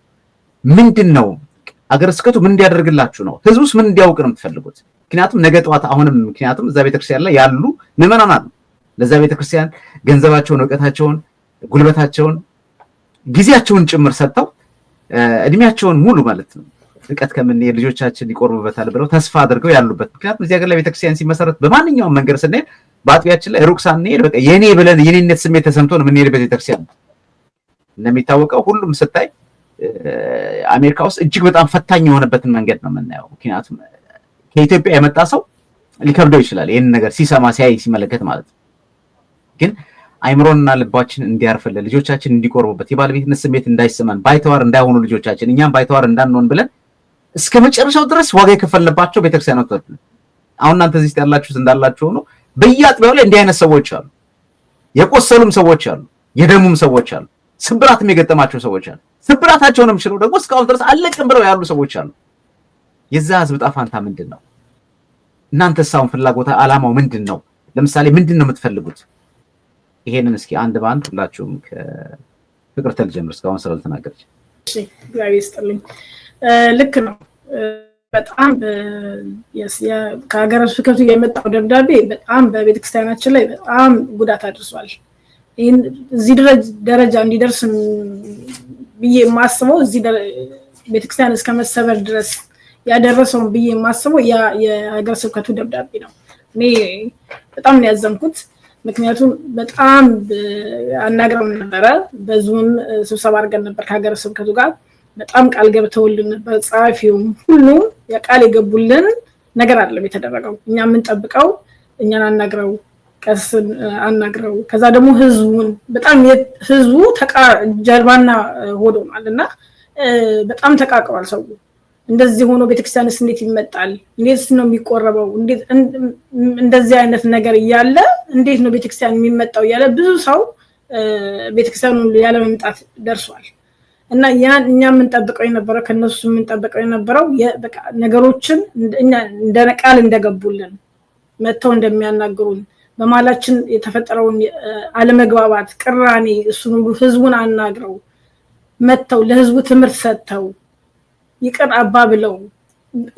ምንድን ነው? አገረ ስብከቱ ምን እንዲያደርግላችሁ ነው? ህዝቡስ ምን እንዲያውቅ ነው የምትፈልጉት? ምክንያቱም ነገ ጠዋት አሁንም ምክንያቱም እዛ ቤተክርስቲያን ላይ ያሉ ምዕመናን አሉ። ለዛ ቤተክርስቲያን ገንዘባቸውን፣ እውቀታቸውን፣ ጉልበታቸውን፣ ጊዜያቸውን ጭምር ሰጥተው እድሜያቸውን ሙሉ ማለት ነው ርቀት ከምንሄድ ልጆቻችን ይቆርቡበታል ብለው ተስፋ አድርገው ያሉበት ምክንያቱም እዚህ ሀገር ላይ ቤተክርስቲያን ሲመሰረት በማንኛውም መንገድ ስንሄድ በአጥቢያችን ላይ ሩቅ ሳንሄድ በቃ የኔ ብለን የኔነት ስሜት ተሰምቶን የምንሄድበት ቤተክርስቲያን ነው። እንደሚታወቀው ሁሉም ስታይ አሜሪካ ውስጥ እጅግ በጣም ፈታኝ የሆነበትን መንገድ ነው የምናየው። ምክንያቱም ከኢትዮጵያ የመጣ ሰው ሊከብደው ይችላል ይህን ነገር ሲሰማ ሲያይ ሲመለከት ማለት ነው። ግን አይምሮንና ልባችን እንዲያርፍልን ልጆቻችን እንዲቆርቡበት የባለቤትነት ስሜት እንዳይሰማን ባይተዋር እንዳይሆኑ ልጆቻችን እኛም ባይተዋር እንዳንሆን ብለን እስከ መጨረሻው ድረስ ዋጋ የከፈልንባቸው ቤተክርስቲያኖች አሉ። አሁን እናንተ እዚህ ያላችሁት እንዳላችሁ ሆኖ በየአጥቢያው ላይ እንዲህ አይነት ሰዎች አሉ። የቆሰሉም ሰዎች አሉ፣ የደሙም ሰዎች አሉ፣ ስብራትም የገጠማቸው ሰዎች አሉ። ስብራታቸውንም ችለው ደግሞ እስካሁን ድረስ አለቅም ብለው ያሉ ሰዎች አሉ። የዛ ህዝብ ዕጣ ፈንታ ምንድን ነው? እናንተስ አሁን ፍላጎት ዓላማው ምንድን ነው? ለምሳሌ ምንድን ነው የምትፈልጉት? ይሄንን እስኪ አንድ በአንድ ሁላችሁም ከፍቅርተ ልጀምር እስካሁን ስላልተናገረች። እሺ እግዚአብሔር ይስጥልኝ። ልክ ነው። በጣም ከሀገረ ስብከቱ የመጣው ደብዳቤ በጣም በቤተክርስቲያናችን ላይ በጣም ጉዳት አድርሷል። ይህን እዚህ ደረጃ እንዲደርስ ብዬ የማስበው እዚህ ቤተክርስቲያን እስከ መሰበር ድረስ ያደረሰውን ብዬ የማስበው የሀገረ ስብከቱ ደብዳቤ ነው። እኔ በጣም ነው ያዘንኩት። ምክንያቱም በጣም አናግረው ነበረ። በዙም ስብሰባ አድርገን ነበር ከሀገረ ስብከቱ ጋር። በጣም ቃል ገብተውልን ነበር። ጸሐፊውም ሁሉም የቃል የገቡልን ነገር አይደለም የተደረገው። እኛ የምንጠብቀው እኛን አናግረው ቀስን አናግረው ከዛ ደግሞ ህዝቡን በጣም ህዝቡ ጀርባና ሆዶናል እና በጣም ተቃቅሯል ሰው። እንደዚህ ሆኖ ቤተክርስቲያንስ እንዴት ይመጣል? እንዴት ነው የሚቆረበው? እንዴት እንደዚህ አይነት ነገር እያለ እንዴት ነው ቤተክርስቲያን የሚመጣው እያለ ብዙ ሰው ቤተክርስቲያኑን ያለ መምጣት ደርሷል። እና ያን እኛ የምንጠብቀው የነበረው ከነሱ የምንጠብቀው የነበረው በቃ ነገሮችን እኛ ቃል እንደገቡልን መተው እንደሚያናግሩን በማላችን የተፈጠረውን አለመግባባት ቅራኔ እሱን ሁሉ ህዝቡን አናግረው መተው ለህዝቡ ትምህርት ሰጥተው ይቅር አባብለው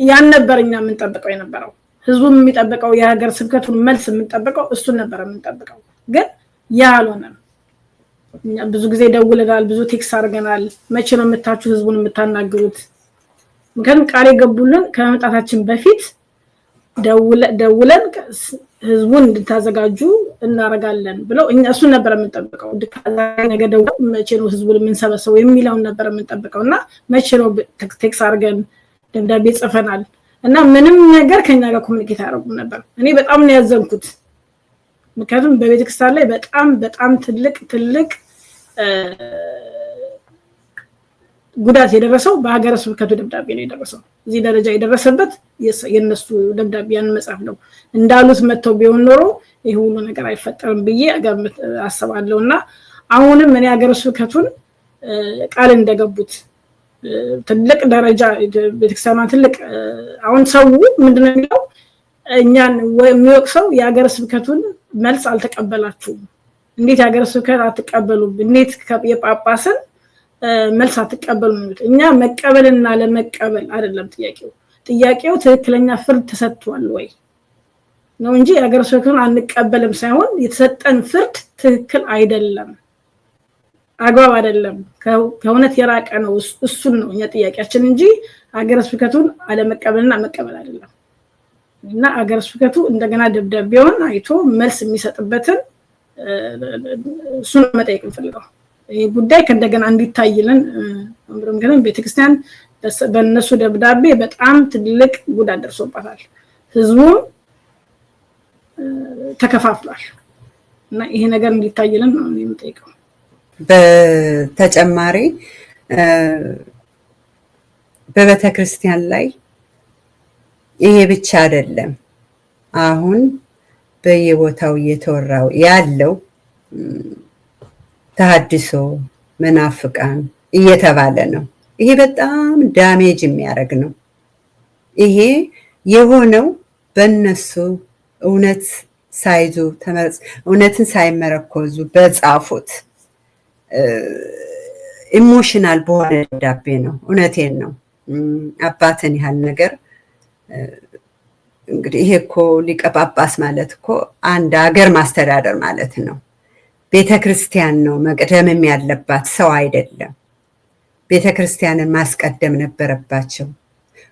ያን ነበር እኛ የምንጠብቀው የነበረው። ህዝቡም የሚጠብቀው የሀገር ስብከቱን መልስ የምንጠብቀው እሱን ነበር የምንጠብቀው። ግን ያ አልሆነም። እኛ ብዙ ጊዜ ደውለናል፣ ብዙ ቴክስት አድርገናል። መቼ ነው የምታችሁ ህዝቡን የምታናግሩት? ምክንያቱም ቃል የገቡልን ከመምጣታችን በፊት ደውለን ህዝቡን እንድታዘጋጁ እናረጋለን ብለው እኛ እሱን ነበር የምንጠብቀው። ነገ ደውለው መቼ ነው ህዝቡን የምንሰበሰበው የሚለውን ነበር የምንጠብቀው እና መቼ ነው ቴክስት አድርገን ደብዳቤ ጽፈናል እና ምንም ነገር ከኛ ጋር ኮሙኒኬት አያደርጉም ነበር። እኔ በጣም ነው ያዘንኩት። ምክንያቱም በቤተክርስቲያን ላይ በጣም ትልቅ ጉዳት የደረሰው በሀገረ ስብከቱ ደብዳቤ ነው የደረሰው። እዚህ ደረጃ የደረሰበት የነሱ ደብዳቤ ያን መጽሐፍ ነው። እንዳሉት መተው ቢሆን ኖሮ ይሄ ሁሉ ነገር አይፈጠርም ብዬ አስባለሁና አሁንም እኔ ሀገረ ስብከቱን ቃል እንደገቡት ትልቅ ደረጃ ቤተክርስቲያኗ ትልቅ አሁን ሰው ምንድነው የሚለው እኛን የሚወቅሰው የሀገረ ስብከቱን መልስ አልተቀበላችሁም፣ እንዴት የሀገረ ስብከት አትቀበሉም፣ እንዴት የጳጳስን መልስ አትቀበሉም? እኛ መቀበልና ለመቀበል አይደለም ጥያቄው ትክክለኛ ፍርድ ተሰጥቷል ወይ ነው እንጂ የሀገረ ስብከቱን አንቀበልም ሳይሆን የተሰጠን ፍርድ ትክክል አይደለም፣ አግባብ አይደለም፣ ከእውነት የራቀ ነው። እሱን ነው እኛ ጥያቄያችን እንጂ ሀገረ ስብከቱን አለመቀበልና መቀበል አይደለም። እና ሀገረ ስብከቱ እንደገና ደብዳቤውን አይቶ መልስ የሚሰጥበትን እሱን መጠየቅ እንፈልገው። ይሄ ጉዳይ ከእንደገና እንዲታይልን ምክንያቱም ቤተክርስቲያን በእነሱ ደብዳቤ በጣም ትልቅ ጉዳት ደርሶባታል። ህዝቡም ተከፋፍሏል እና ይሄ ነገር እንዲታይልን ነው የምጠይቀው። በተጨማሪ በቤተክርስቲያን ላይ ይሄ ብቻ አይደለም። አሁን በየቦታው እየተወራው ያለው ተሐድሶ መናፍቃን እየተባለ ነው። ይሄ በጣም ዳሜጅ የሚያደርግ ነው። ይሄ የሆነው በእነሱ እውነት ሳይዙ እውነትን ሳይመረኮዙ በጻፉት ኢሞሽናል በሆነ ደብዳቤ ነው። እውነቴን ነው። አባትን ያህል ነገር እንግዲህ ይሄ እኮ ሊቀ ጳጳስ ማለት እኮ አንድ ሀገር ማስተዳደር ማለት ነው። ቤተክርስቲያን ነው መቅደምም ያለባት ሰው አይደለም። ቤተክርስቲያንን ማስቀደም ነበረባቸው።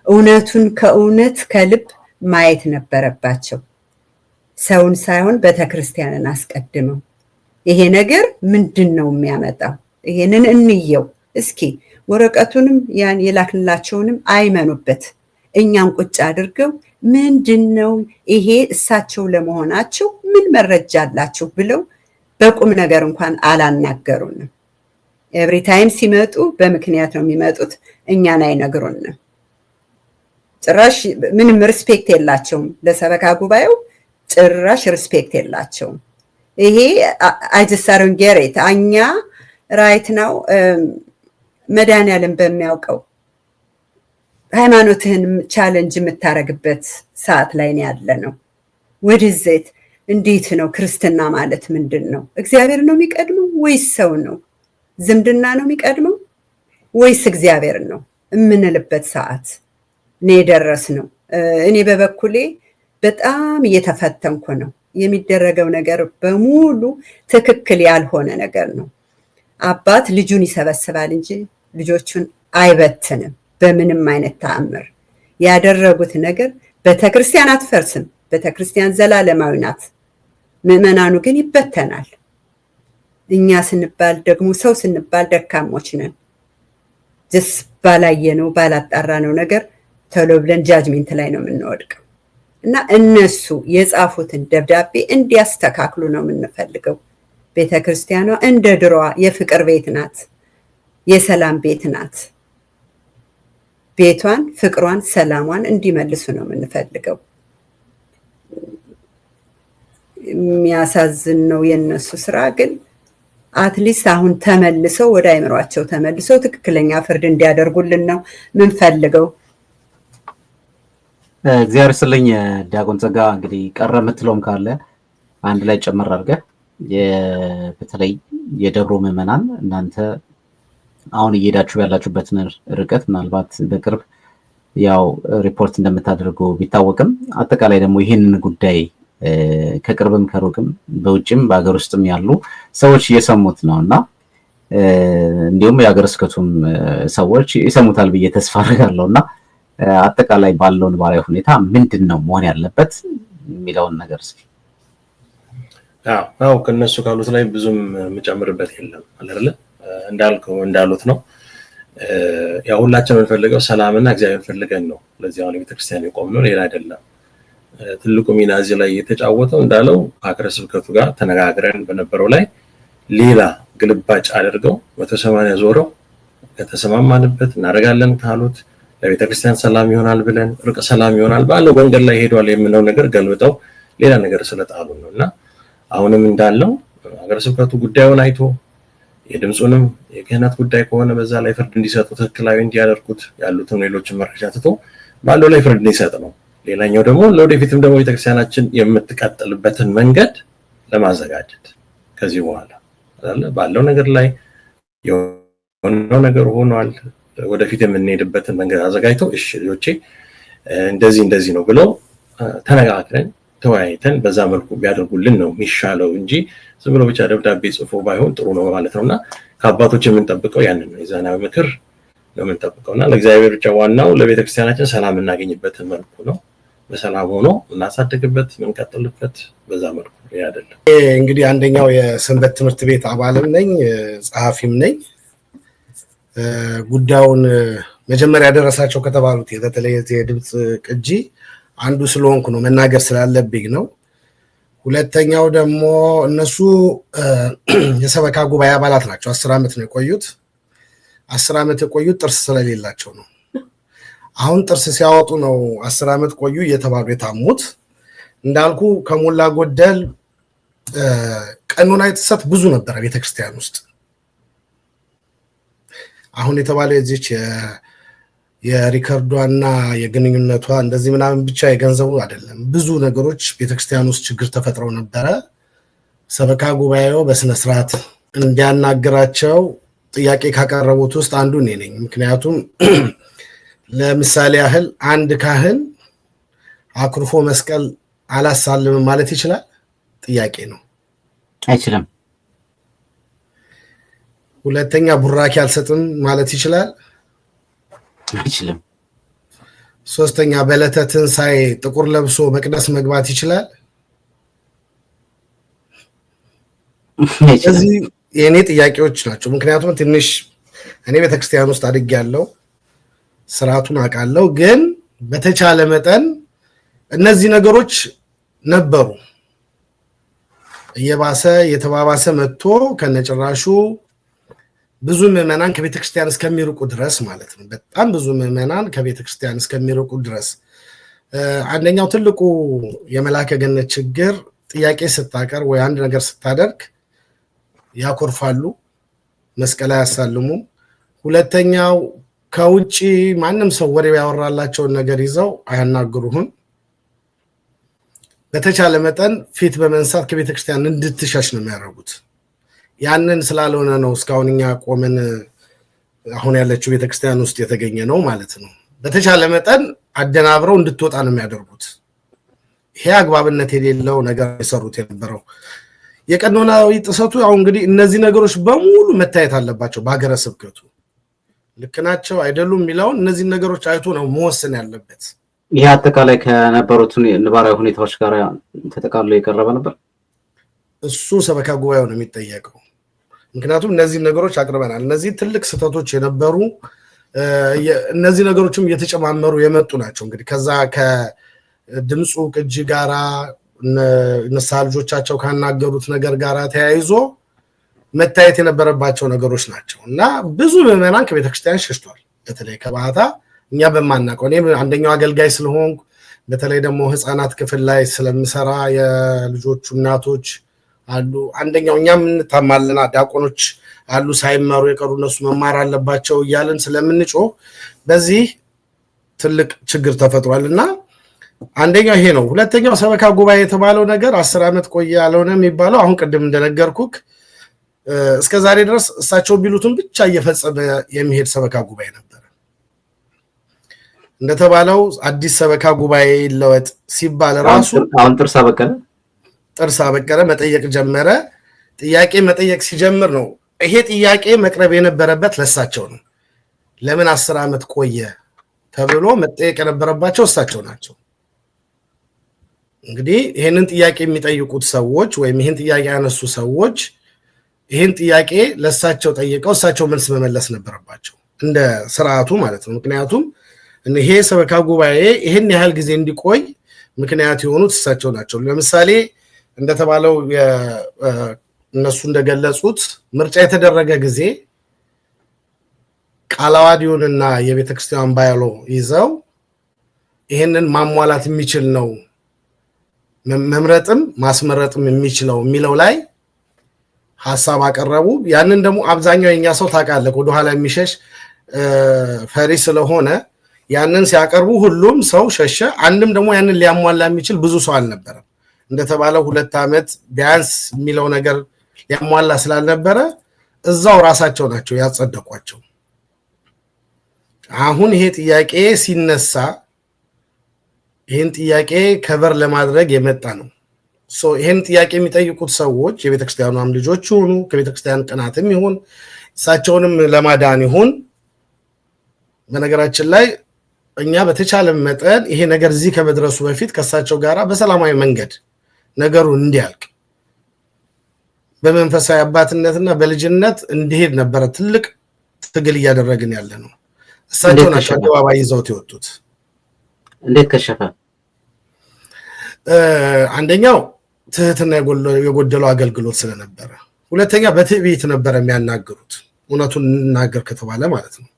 እውነቱን ከእውነት ከልብ ማየት ነበረባቸው። ሰውን ሳይሆን ቤተክርስቲያንን አስቀድመው። ይሄ ነገር ምንድን ነው የሚያመጣው? ይሄንን እንየው እስኪ። ወረቀቱንም ያን የላክንላቸውንም አይመኑበት። እኛን ቁጭ አድርገው ምንድነው ይሄ እሳቸው ለመሆናቸው ምን መረጃ አላችሁ ብለው በቁም ነገር እንኳን አላናገሩንም። ኤቭሪ ታይም ሲመጡ በምክንያት ነው የሚመጡት፣ እኛን አይነግሩንም። ጭራሽ ምንም ሪስፔክት የላቸውም ለሰበካ ጉባኤው፣ ጭራሽ ሪስፔክት የላቸውም። ይሄ አጅሳሩን ጌሬት እኛ ራይት ነው መድኃኒዓለም በሚያውቀው ሃይማኖትህን ቻሌንጅ የምታረግበት ሰዓት ላይ ነው ያለነው። ወደዚህ እንዴት ነው ክርስትና ማለት ምንድን ነው? እግዚአብሔር ነው የሚቀድመው ወይስ ሰው ነው? ዝምድና ነው የሚቀድመው ወይስ እግዚአብሔር ነው የምንልበት ሰዓት ነው የደረስነው። እኔ በበኩሌ በጣም እየተፈተንኩ ነው። የሚደረገው ነገር በሙሉ ትክክል ያልሆነ ነገር ነው። አባት ልጁን ይሰበስባል እንጂ ልጆቹን አይበትንም በምንም አይነት ተአምር። ያደረጉት ነገር ቤተክርስቲያን አትፈርስም፣ ቤተክርስቲያን ዘላለማዊ ናት። ምዕመናኑ ግን ይበተናል። እኛ ስንባል ደግሞ ሰው ስንባል ደካሞች ነን። ጀስ ባላየነው ባላጣራነው ነገር ቶሎ ብለን ጃጅሜንት ላይ ነው የምንወድቀው እና እነሱ የጻፉትን ደብዳቤ እንዲያስተካክሉ ነው የምንፈልገው። ቤተክርስቲያኗ እንደ ድሮዋ የፍቅር ቤት ናት፣ የሰላም ቤት ናት። ቤቷን፣ ፍቅሯን፣ ሰላሟን እንዲመልሱ ነው የምንፈልገው። የሚያሳዝን ነው የነሱ ስራ። ግን አትሊስት አሁን ተመልሰው ወደ አይምሯቸው ተመልሰው ትክክለኛ ፍርድ እንዲያደርጉልን ነው የምንፈልገው። እግዚአብሔር ይስጥልኝ ዲያቆን ጸጋ። እንግዲህ ቀረ የምትለውም ካለ አንድ ላይ ጨመር አድርገህ በተለይ የደብሮ ምዕመናን እናንተ አሁን እየሄዳችሁ ያላችሁበትን ርቀት ምናልባት በቅርብ ያው ሪፖርት እንደምታደርጉ ቢታወቅም አጠቃላይ ደግሞ ይህንን ጉዳይ ከቅርብም ከሩቅም በውጭም በሀገር ውስጥም ያሉ ሰዎች እየሰሙት ነው እና እንዲሁም የሀገረ ስብከቱም ሰዎች ይሰሙታል ብዬ ተስፋ አደርጋለሁ እና አጠቃላይ ባለው ነባራዊ ሁኔታ ምንድን ነው መሆን ያለበት የሚለውን ነገር እስኪ። አዎ ከነሱ ካሉት ላይ ብዙም የምጨምርበት የለም አይደለ? እንዳሉት ነው። ያው ሁላችንም የምንፈልገው ሰላምና እግዚአብሔር ፈልገን ነው ለዚህ አሁን ቤተክርስቲያን የቆምነው፣ ሌላ አይደለም። ትልቁ ሚና እዚህ ላይ የተጫወተው እንዳለው ሀገረ ስብከቱ ጋር ተነጋግረን በነበረው ላይ ሌላ ግልባጭ አድርገው 180 ዞረው ከተሰማማንበት እናደርጋለን ካሉት ለቤተክርስቲያን ሰላም ይሆናል ብለን ርቀ ሰላም ይሆናል ባለው መንገድ ላይ ሄዷል የምንለው ነገር ገልብጠው ሌላ ነገር ስለጣሉ ነውና አሁንም እንዳለው ሀገረ ስብከቱ ጉዳዩን አይቶ የድምጹንም የክህነት ጉዳይ ከሆነ በዛ ላይ ፍርድ እንዲሰጡ ትክክላዊ እንዲያደርጉት ያሉትን ሌሎችን መረጃ ትቶ ባለው ላይ ፍርድ እንዲሰጥ ነው። ሌላኛው ደግሞ ለወደፊትም ደግሞ ቤተክርስቲያናችን የምትቀጥልበትን መንገድ ለማዘጋጀት ከዚህ በኋላ አይደለ ባለው ነገር ላይ የሆነው ነገር ሆኗል፣ ወደፊት የምንሄድበትን መንገድ አዘጋጅተው እሺ ልጆቼ እንደዚህ ነው ብለው ተነጋግረን ተወያይተን በዛ መልኩ ቢያደርጉልን ነው የሚሻለው እንጂ ዝም ብሎ ብቻ ደብዳቤ ጽፎ ባይሆን ጥሩ ነው ማለት ነውና ከአባቶች የምንጠብቀው ያንን ነው። የዛናዊ ምክር ነው የምንጠብቀውና ለእግዚአብሔር ብቻ ዋናው ለቤተክርስቲያናችን ሰላም እናገኝበትን መልኩ ነው። በሰላም ሆኖ እናሳድግበት ምንቀጥልበት በዛ መልኩ አይደለም። እንግዲህ አንደኛው የሰንበት ትምህርት ቤት አባልም ነኝ ጸሐፊም ነኝ። ጉዳዩን መጀመሪያ ያደረሳቸው ከተባሉት የተለየ የድምጽ ቅጂ አንዱ ስለሆንኩ ነው መናገር ስላለብኝ ነው። ሁለተኛው ደግሞ እነሱ የሰበካ ጉባኤ አባላት ናቸው። 10 ዓመት ነው የቆዩት። 10 ዓመት የቆዩት ጥርስ ስለሌላቸው ነው። አሁን ጥርስ ሲያወጡ ነው 10 ዓመት ቆዩ እየተባሉ የታሙት። እንዳልኩ ከሞላ ጎደል ቀኖናዊ ጥሰት ብዙ ነበር ቤተክርስቲያን ውስጥ። አሁን የተባለ እዚች የሪከርዷና የግንኙነቷ እንደዚህ ምናምን ብቻ የገንዘቡ አይደለም። ብዙ ነገሮች ቤተክርስቲያን ውስጥ ችግር ተፈጥረው ነበረ። ሰበካ ጉባኤው በስነ ስርዓት እንዲያናግራቸው ጥያቄ ካቀረቡት ውስጥ አንዱ እኔ ነኝ። ምክንያቱም ለምሳሌ ያህል አንድ ካህን አክሩፎ መስቀል አላሳልምም ማለት ይችላል? ጥያቄ ነው። አይችልም። ሁለተኛ ቡራኪ አልሰጥም ማለት ይችላል? አይችልም። ሶስተኛ በዕለተ ትንሣኤ ጥቁር ለብሶ መቅደስ መግባት ይችላል? እዚህ የኔ ጥያቄዎች ናቸው። ምክንያቱም ትንሽ እኔ ቤተክርስቲያን ውስጥ አድጌያለሁ፣ ስርዓቱን አውቃለሁ። ግን በተቻለ መጠን እነዚህ ነገሮች ነበሩ። እየባሰ የተባባሰ መጥቶ ከነጭራሹ ብዙ ምዕመናን ከቤተክርስቲያን እስከሚርቁ ድረስ ማለት ነው። በጣም ብዙ ምዕመናን ከቤተክርስቲያን እስከሚርቁ ድረስ አንደኛው ትልቁ የመላከ ገነት ችግር ጥያቄ ስታቀር ወይ አንድ ነገር ስታደርግ ያኮርፋሉ፣ መስቀል ያሳልሙ። ሁለተኛው ከውጪ ማንም ሰው ወሬ ያወራላቸውን ነገር ይዘው አያናግሩህም። በተቻለ መጠን ፊት በመንሳት ከቤተክርስቲያን እንድትሸሽ ነው የሚያደርጉት። ያንን ስላልሆነ ነው እስካሁን እኛ ቆመን አሁን ያለችው ቤተክርስቲያን ውስጥ የተገኘ ነው ማለት ነው። በተቻለ መጠን አደናብረው እንድትወጣ ነው የሚያደርጉት። ይሄ አግባብነት የሌለው ነገር የሰሩት የነበረው የቀኖናዊ ጥሰቱ። አሁን እንግዲህ እነዚህ ነገሮች በሙሉ መታየት አለባቸው በሀገረ ስብከቱ። ልክ ናቸው አይደሉም የሚለውን እነዚህ ነገሮች አይቶ ነው መወሰን ያለበት። ይህ አጠቃላይ ከነበሩት ነባራዊ ሁኔታዎች ጋር ተጠቃሎ የቀረበ ነበር። እሱ ሰበካ ጉባኤው ነው የሚጠየቀው። ምክንያቱም እነዚህ ነገሮች አቅርበናል። እነዚህ ትልቅ ስህተቶች የነበሩ እነዚህ ነገሮችም እየተጨማመሩ የመጡ ናቸው። እንግዲህ ከዛ ከድምፁ ቅጂ ጋራ ንስሐ ልጆቻቸው ካናገሩት ነገር ጋራ ተያይዞ መታየት የነበረባቸው ነገሮች ናቸው እና ብዙ ምዕመናን ከቤተክርስቲያን ሸሽቷል። በተለይ ከባህታ እኛ በማናውቀው እኔ አንደኛው አገልጋይ ስለሆንኩ በተለይ ደግሞ ህፃናት ክፍል ላይ ስለምሰራ የልጆቹ እናቶች አሉ። አንደኛው እኛም እንታማልና ዲያቆኖች አሉ ሳይማሩ የቀሩ እነሱ መማር አለባቸው እያልን ስለምንጮህ በዚህ ትልቅ ችግር ተፈጥሯልና አንደኛው ይሄ ነው። ሁለተኛው ሰበካ ጉባኤ የተባለው ነገር 10 ዓመት ቆየ ያለውነ የሚባለው አሁን ቅድም እንደነገርኩክ እስከዛሬ ድረስ እሳቸው ቢሉትን ብቻ እየፈጸመ የሚሄድ ሰበካ ጉባኤ ነበር። እንደተባለው አዲስ ሰበካ ጉባኤ ይለወጥ ሲባል ራሱ አሁን ጥርስ አበቀለ መጠየቅ ጀመረ። ጥያቄ መጠየቅ ሲጀምር ነው ይሄ ጥያቄ መቅረብ የነበረበት ለሳቸው ነው። ለምን 10 ዓመት ቆየ ተብሎ መጠየቅ የነበረባቸው እሳቸው ናቸው። እንግዲህ ይሄንን ጥያቄ የሚጠይቁት ሰዎች ወይም ይሄን ጥያቄ ያነሱ ሰዎች ይሄን ጥያቄ ለሳቸው ጠይቀው እሳቸው መልስ መመለስ ነበረባቸው እንደ ስርዓቱ ማለት ነው። ምክንያቱም ይሄ ሰበካ ጉባኤ ይሄን ያህል ጊዜ እንዲቆይ ምክንያት የሆኑት እሳቸው ናቸው። ለምሳሌ እንደተባለው እነሱ እንደገለጹት ምርጫ የተደረገ ጊዜ ቃላዋዲውንና የቤተክርስቲያን ባይሎ ይዘው ይሄንን ማሟላት የሚችል ነው መምረጥም ማስመረጥም የሚችለው የሚለው ላይ ሐሳብ አቀረቡ። ያንን ደግሞ አብዛኛው የኛ ሰው ታውቃለህ ወደ ኋላ የሚሸሽ ፈሪ ስለሆነ ያንን ሲያቀርቡ ሁሉም ሰው ሸሸ። አንድም ደግሞ ያንን ሊያሟላ የሚችል ብዙ ሰው አልነበረም። እንደተባለው 2 ዓመት ቢያንስ የሚለው ነገር ሊያሟላ ስላልነበረ እዛው ራሳቸው ናቸው ያጸደቋቸው። አሁን ይሄ ጥያቄ ሲነሳ ይሄን ጥያቄ ከበር ለማድረግ የመጣ ነው። ይሄን ጥያቄ የሚጠይቁት ሰዎች የቤተክርስቲያኗም ልጆች ሆኑ ከቤተክርስቲያን ቅናትም ይሁን እሳቸውንም ለማዳን ይሁን በነገራችን ላይ እኛ በተቻለ መጠን ይሄ ነገር እዚህ ከመድረሱ በፊት ከሳቸው ጋራ በሰላማዊ መንገድ ነገሩ እንዲያልቅ በመንፈሳዊ አባትነትና በልጅነት እንዲሄድ ነበር ትልቅ ትግል እያደረግን ያለ ነው። እሳቸው ናቸው አደባባይ ይዘውት የወጡት። እንዴት ከሸፈ? አንደኛው ትህትና የጎደለው አገልግሎት ስለነበረ፣ ሁለተኛ በትዕቢት ነበር የሚያናገሩት። እውነቱን እናገር ከተባለ ማለት ነው።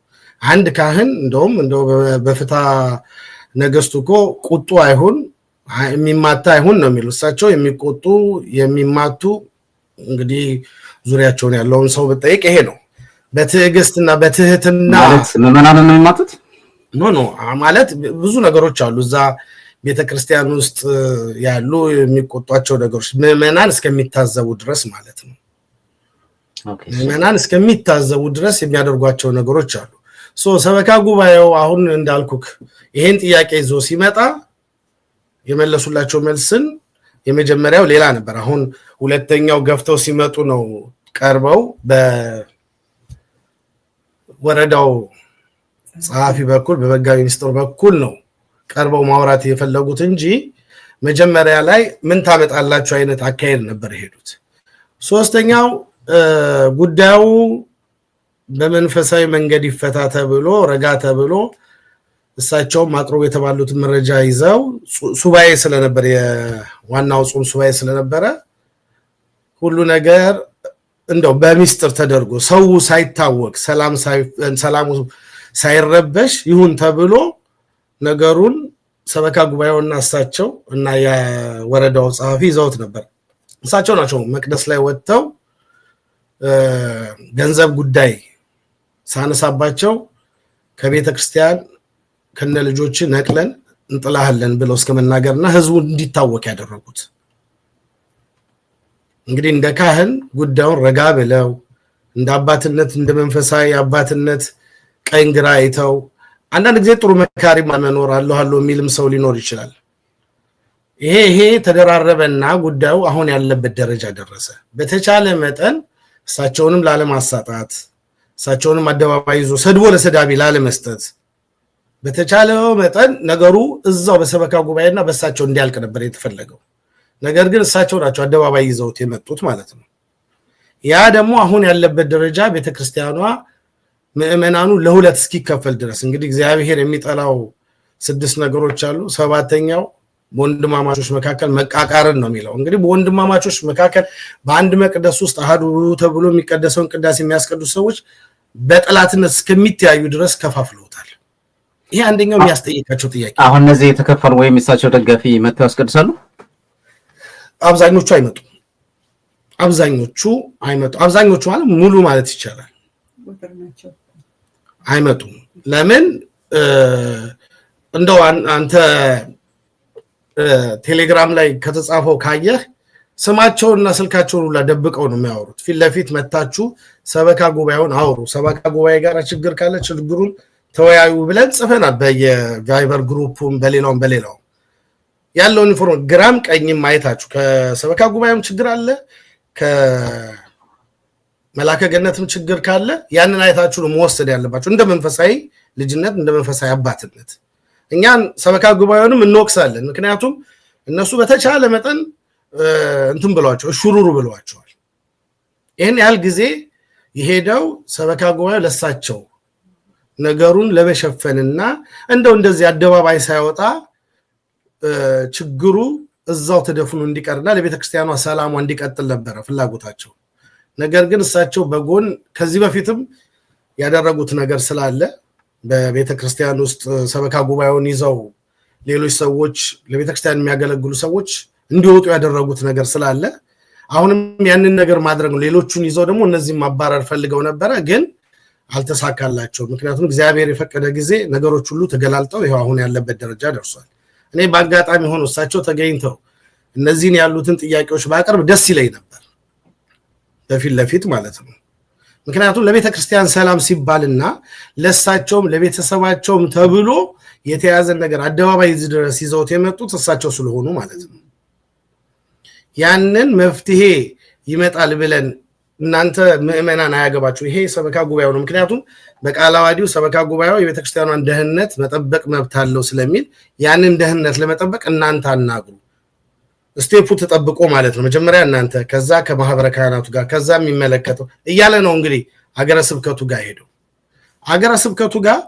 አንድ ካህን እንደውም በፍታ ነገስቱ እኮ ቁጡ አይሁን የሚማታ አይሁን ነው የሚሉት። እሳቸው የሚቆጡ የሚማቱ እንግዲህ ዙሪያቸውን ያለውን ሰው በጠይቅ ይሄ ነው። በትዕግስትና በትህትና ማለት ምዕመናንን ነው የሚማቱት? ኖ ማለት ብዙ ነገሮች አሉ እዛ ቤተክርስቲያን ውስጥ ያሉ የሚቆጧቸው ነገሮች ምዕመናን እስከሚታዘቡ ድረስ ማለት ነው። ምዕመናን እስከሚታዘቡ ድረስ የሚያደርጓቸው ነገሮች አሉ። ሰበካ ጉባኤው አሁን እንዳልኩክ ይሄን ጥያቄ ይዞ ሲመጣ የመለሱላቸው መልስን የመጀመሪያው ሌላ ነበር። አሁን ሁለተኛው ገፍተው ሲመጡ ነው ቀርበው በወረዳው ጸሐፊ በኩል በመጋቢ ሚኒስትሩ በኩል ነው ቀርበው ማውራት የፈለጉት እንጂ መጀመሪያ ላይ ምን ታመጣላችሁ አይነት አካሄድ ነበር የሄዱት። ሶስተኛው ጉዳዩ በመንፈሳዊ መንገድ ይፈታ ተብሎ ረጋ ተብሎ እሳቸው ማቅረብ የተባሉት መረጃ ይዘው ሱባኤ ስለነበር የዋናው ጾም ሱባኤ ስለነበረ ሁሉ ነገር እንደው በሚስጥር ተደርጎ ሰው ሳይታወቅ ሰላሙ ሳይረበሽ ይሁን ተብሎ ነገሩን ሰበካ ጉባኤውና እሳቸው እና የወረዳው ጸሐፊ ይዘውት ነበር። እሳቸው ናቸው መቅደስ ላይ ወጥተው ገንዘብ ጉዳይ ሳነሳባቸው ከቤተ ክርስቲያን ከነ ልጆች ነቅለን እንጥላለን ብለው እስከመናገርና ህዝቡ እንዲታወቅ ያደረጉት። እንግዲህ እንደ ካህን ጉዳዩን ረጋ ብለው እንደ አባትነት እንደ መንፈሳዊ አባትነት ቀኝ ግራ አይተው አንዳንድ ጊዜ ጥሩ መካሪ ማመኖር አለው የሚልም ሰው ሊኖር ይችላል። ይሄ ተደራረበና ጉዳዩ አሁን ያለበት ደረጃ ደረሰ። በተቻለ መጠን እሳቸውንም ላለማሳጣት እሳቸውንም አደባባይ ይዞ ሰድቦ ለሰዳቢ ላለመስጠት በተቻለው መጠን ነገሩ እዛው በሰበካ ጉባኤና በእሳቸው እንዲያልቅ ነበር የተፈለገው። ነገር ግን እሳቸው ናቸው አደባባይ ይዘውት የመጡት ማለት ነው። ያ ደግሞ አሁን ያለበት ደረጃ ቤተክርስቲያኗ ምእመናኑ ለሁለት እስኪከፈል ድረስ እንግዲህ እግዚአብሔር የሚጠላው 6 ነገሮች አሉ። 7ኛው በወንድማማቾች መካከል መቃቃርን ነው የሚለው። እንግዲህ በወንድማማቾች መካከል በአንድ መቅደስ ውስጥ አሃዱ ተብሎ የሚቀደሰውን ቅዳሴ የሚያስቀድሱ ሰዎች በጠላትነት እስከሚተያዩ ድረስ ከፋፍለውታል። ይሄ አንደኛው የሚያስጠይቃቸው ጥያቄ። አሁን እነዚህ የተከፈሉ ወይም እሳቸው ደጋፊ መጥተው ያስቀድሳሉ? አብዛኞቹ አይመጡም። አብዛኞቹ ማለት ሙሉ ማለት ይቻላል አይመጡም። ለምን እንደው አንተ ቴሌግራም ላይ ከተጻፈው ካየህ ስማቸውንና ስልካቸውን ሁላ ደብቀው ነው የሚያወሩት። ፊት ለፊት መታችሁ ሰበካ ጉባኤውን አውሩ፣ ሰበካ ጉባኤ ጋር ችግር ካለ ችግሩን ተወያዩ ብለን ጽፈናል። በቫይበር ግሩፕም በሌላው ያለውን ኢንፎርሜሽን ግራም ቀኝም ማየታችሁ ከሰበካ ጉባኤም ችግር አለ ከመላከ ገነትም ችግር ካለ ያንን አይታችሁ ነው መወሰድ ያለባችሁ እንደ መንፈሳዊ ልጅነት እንደ መንፈሳዊ አባትነት። እኛን ሰበካ ጉባኤውንም እንወቅሳለን። ምክንያቱም እነሱ በተቻለ መጠን እንትን ብለዋቸው እሹሩሩ ብለዋቸዋል። ይሄን ያህል ጊዜ የሄደው ሰበካ ጉባኤው ለሳቸው ነገሩን ለመሸፈንና እንደው እንደዚህ አደባባይ ሳይወጣ ችግሩ እዛው ተደፍኖ እንዲቀርና ለቤተክርስቲያኗ ሰላሟ እንዲቀጥል ነበር ፍላጎታቸው። ነገር ግን እሳቸው በጎን ከዚህ በፊትም ያደረጉት ነገር ስላለ በቤተክርስቲያን ውስጥ ሰበካ ጉባኤውን ይዘው ሌሎች ሰዎች ለቤተክርስቲያን የሚያገለግሉ ሰዎች እንዲወጡ ያደረጉት ነገር ስላለ አሁንም ያንን ነገር ማድረግ ነው። ሌሎቹን ይዘው ደግሞ እነዚህም ማባረር ፈልገው ነበረ፣ ግን አልተሳካላቸው። ምክንያቱም እግዚአብሔር የፈቀደ ጊዜ ነገሮች ሁሉ ተገላልጠው ይሄው አሁን ያለበት ደረጃ ደርሷል። እኔ በአጋጣሚ ሆኖ እሳቸው ተገኝተው እነዚህን ያሉትን ጥያቄዎች ባቀርብ ደስ ይለኝ ነበር፣ በፊት ለፊት ማለት ነው። ምክንያቱም ለቤተክርስቲያን ሰላም ሲባልና ለእሳቸውም ለቤተሰባቸውም ተብሎ የተያዘን ነገር አደባባይ ድረስ ይዘውት የመጡት እሳቸው ስለሆኑ ማለት ነው። ያንን መፍትሄ ይመጣል ብለን እናንተ ምእመናን አያገባችሁ፣ ይሄ ሰበካ ጉባኤው ነው። ምክንያቱም በቃለ ዓዋዲው ሰበካ ጉባኤው የቤተክርስቲያኗን ደህንነት መጠበቅ መብት አለው ስለሚል ያንን ደህንነት ለመጠበቅ እናንተ አናግሩ፣ ስቴፑ ተጠብቆ ማለት ነው። መጀመሪያ እናንተ፣ ከዛ ከማህበረ ካህናቱ ጋር፣ ከዛ የሚመለከተው እያለ ነው እንግዲህ አገረ ስብከቱ ጋር ሄደው አገረ ስብከቱ ጋር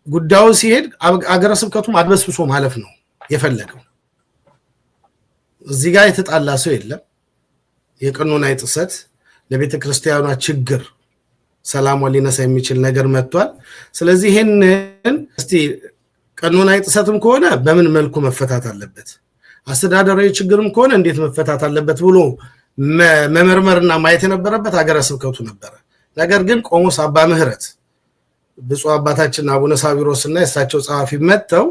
ጉዳዩ ሲሄድ አገረ ስብከቱም አድበስብሶ ማለፍ ነው የፈለገው። እዚህ ጋር የተጣላ ሰው የለም። የቀኖና ጥሰት ለቤተ ክርስቲያኗ ችግር ሰላሟን ሊነሳ የሚችል ነገር መጥቷል። ስለዚህ ይሄንን እስቲ ቀኖና ጥሰትም ከሆነ በምን መልኩ መፈታት አለበት፣ አስተዳደራዊ ችግርም ከሆነ እንዴት መፈታት አለበት ብሎ መመርመርና ማየት የነበረበት ሀገረ ስብከቱ ነበረ። ነገር ግን ቆሞስ አባ ምህረት ብፁዕ አባታችን አቡነ ሳዊሮስ እና የእሳቸው ጸሐፊ መጥተው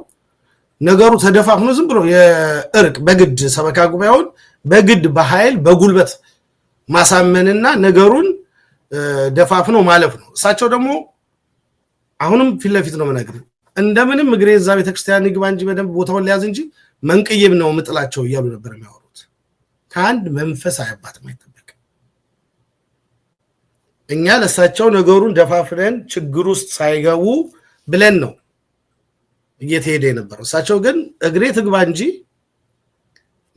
ነገሩ ተደፋፍኖ ዝም ብሎ የእርቅ በግድ ሰበካ ጉባኤውን በግድ በኃይል በጉልበት ማሳመንና ነገሩን ደፋፍኖ ማለፍ ነው። እሳቸው ደግሞ አሁንም ፊት ለፊት ነው መናገር እንደምንም እግሬ እዛ ቤተክርስቲያን ይግባ እንጂ በደንብ ቦታውን ሊያዝ እንጂ መንቅየም ነው ምጥላቸው እያሉ ነበር የሚያወሩት። ከአንድ መንፈሳዊ አባት ማይጠበቅ እኛ ለእሳቸው ነገሩን ደፋፍነን ችግር ውስጥ ሳይገቡ ብለን ነው እየተሄደ የነበረው። እሳቸው ግን እግሬ ትግባ እንጂ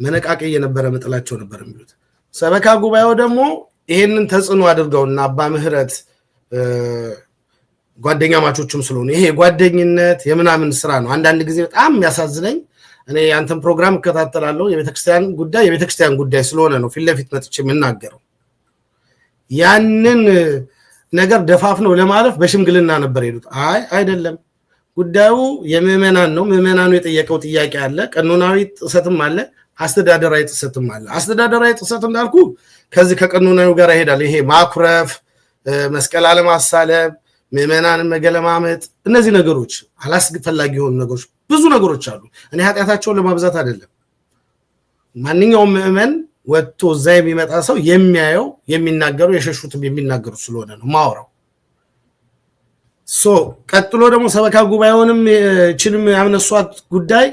መነቃቀይ የነበረ ምጥላቸው ነበር የሚሉት። ሰበካ ጉባኤው ደግሞ ይሄንን ተጽዕኖ አድርገውና አባ ምህረት ጓደኛ ማቾችም ስለሆነ ይሄ ጓደኝነት የምናምን ስራ ነው አንዳንድ ጊዜ በጣም የሚያሳዝነኝ እኔ አንተም ፕሮግራም እከታተላለሁ የቤተክርስቲያን ጉዳይ ስለሆነ ነው ፊት ለፊት መጥቼ የምናገረው ያንን ነገር ደፋፍነው ለማለፍ በሽምግልና ነበር ሄዱት አይደለም ጉዳዩ የምእመናን ነው ምእመናኑ የጠየቀው ጥያቄ አለ ቀኖናዊ ጥሰትም አለ አስተዳደራዊ ጥሰትም አለ አስተዳደራዊ ጥሰት እንዳልኩ ከዚህ ከቀኖናዊ ጋር ይሄዳል ይሄ ማኩረፍ መስቀል አለማሳለም ምእመናንን መገለማመጥ እነዚህ ነገሮች አላስፈላጊ የሆኑ ነገሮች ብዙ ነገሮች አሉ እኔ ኃጢያታቸውን ለማብዛት አይደለም ማንኛውም ምእመን ወጥቶ እዛ የሚመጣ ሰው የሚያየው የሚናገረው የሸሹትም የሚናገሩ ስለሆነ ነው ማውራው ቀጥሎ ደግሞ ሰበካ ጉባኤውንም እቺንም ያምነሷት ጉዳይ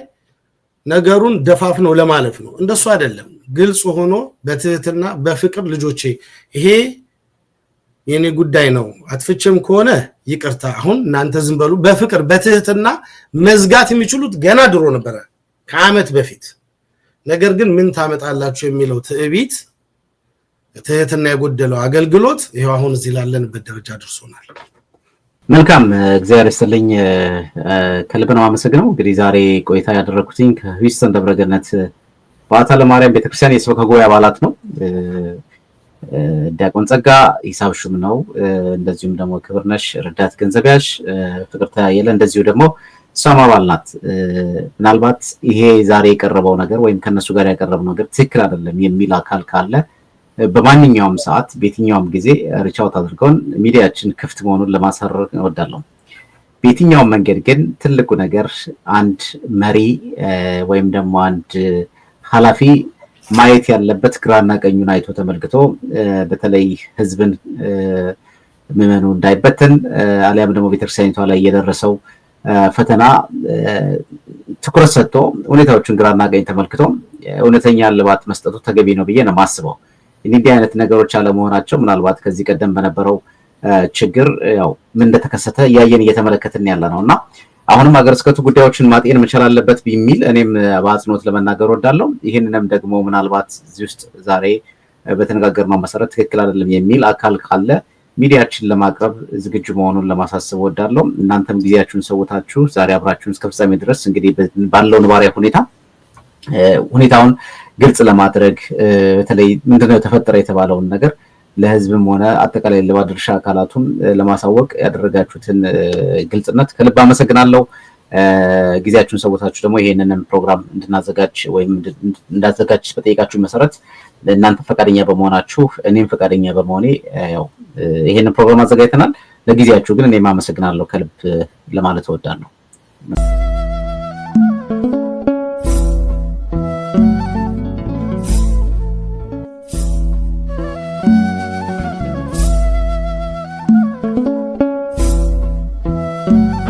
ነገሩን ደፋፍነው ለማለፍ ነው እንደሱ አይደለም ግልጽ ሆኖ በትህትና በፍቅር ልጆቼ ይሄ የኔ ጉዳይ ነው አትፍጭም ከሆነ ይቅርታ አሁን እናንተ ዝም በሉ በፍቅር በትህትና መዝጋት የሚችሉት ገና ድሮ ነበር ከአመት በፊት ነገር ግን ምን ታመጣላችሁ የሚለው ትዕቢት ትህትና የጎደለው አገልግሎት ይሄው አሁን እዚህ ላለንበት ደረጃ ደርሶናል መልካም እግዚአብሔር ይስጥልኝ ከልብ ነው አመሰግነው እንግዲህ ዛሬ ቆይታ ያደረኩትኝ ከሂውስተን ደብረገነት በዓታ ለማርያም ቤተክርስቲያን የሰበካ ጉባኤ አባላት ነው ዲያቆን ጸጋ ሂሳብ ሹም ነው እንደዚሁም ደግሞ ክብርነሽ ረዳት ገንዘቢያሽ ፍቅርታ ያየለ እንደዚሁ ደግሞ ሰማ አባላት ምናልባት ይሄ ዛሬ የቀረበው ነገር ወይም ከነሱ ጋር ያቀረበው ነገር ትክክል አይደለም የሚል አካል ካለ በማንኛውም ሰዓት በየትኛውም ጊዜ ሪቻውት አድርገውን ሚዲያችን ክፍት መሆኑን ለማሳረግ እወዳለሁ በየትኛውም መንገድ ግን ትልቁ ነገር አንድ መሪ ወይም ደግሞ አንድ ኃላፊ ማየት ያለበት ግራና ቀኙን አይቶ ተመልክቶ በተለይ ህዝብን ምእመኑ እንዳይበተን አሊያም ደግሞ ቤተክርስቲያኒቷ ላይ የደረሰው ፈተና ትኩረት ሰጥቶ ሁኔታዎችን ግራና ቀኝ ተመልክቶ እውነተኛ ልባት መስጠቱ ተገቢ ነው ብዬ ነው ማስበው እንዲህ አይነት ነገሮች አለ መሆናቸው ምናልባት ከዚህ ቀደም በነበረው ችግር ያው ምን እንደተከሰተ ያየን እየተመለከትን ያለ ነውና አሁንም ሀገረ ስብከቱ ጉዳዮችን ማጤን መቻል አለበት በሚል እኔም በአጽንኦት ለመናገር ወዳለሁ ይሄንንም ደግሞ ምናልባት እዚህ ውስጥ ዛሬ በተነጋገርነው መሰረት ትክክል አይደለም የሚል አካል ካለ ሚዲያችን ለማቅረብ ዝግጁ መሆኑን ለማሳሰብ ወዳለሁ እናንተም ጊዜያችሁን ሰውታችሁ ዛሬ አብራችሁን እስከ ፍጻሜ ድረስ እንግዲህ ባለው ነባራዊ ሁኔታውን ግልጽ ለማድረግ በተለይ ምንድነው ተፈጠረ የተባለውን ነገር ለህዝብም ሆነ አጠቃላይ ለባድርሻ አካላቱም ለማሳወቅ ያደረጋችሁትን ግልጽነት ከልብ አመሰግናለሁ ጊዜያችሁን ሰውታችሁ ደግሞ ይሄንንም ፕሮግራም እንድናዘጋጅ ወይም እንዳዘጋጅ በጠይቃችሁ መሰረት እናንተ ፈቃደኛ በመሆናችሁ እኔም ፈቃደኛ በመሆኔ ያው ይሄንን ፕሮግራም አዘጋጅተናል ለጊዜያችሁ ግን እኔም አመሰግናለሁ ከልብ ለማለት እወዳለሁ Thank you.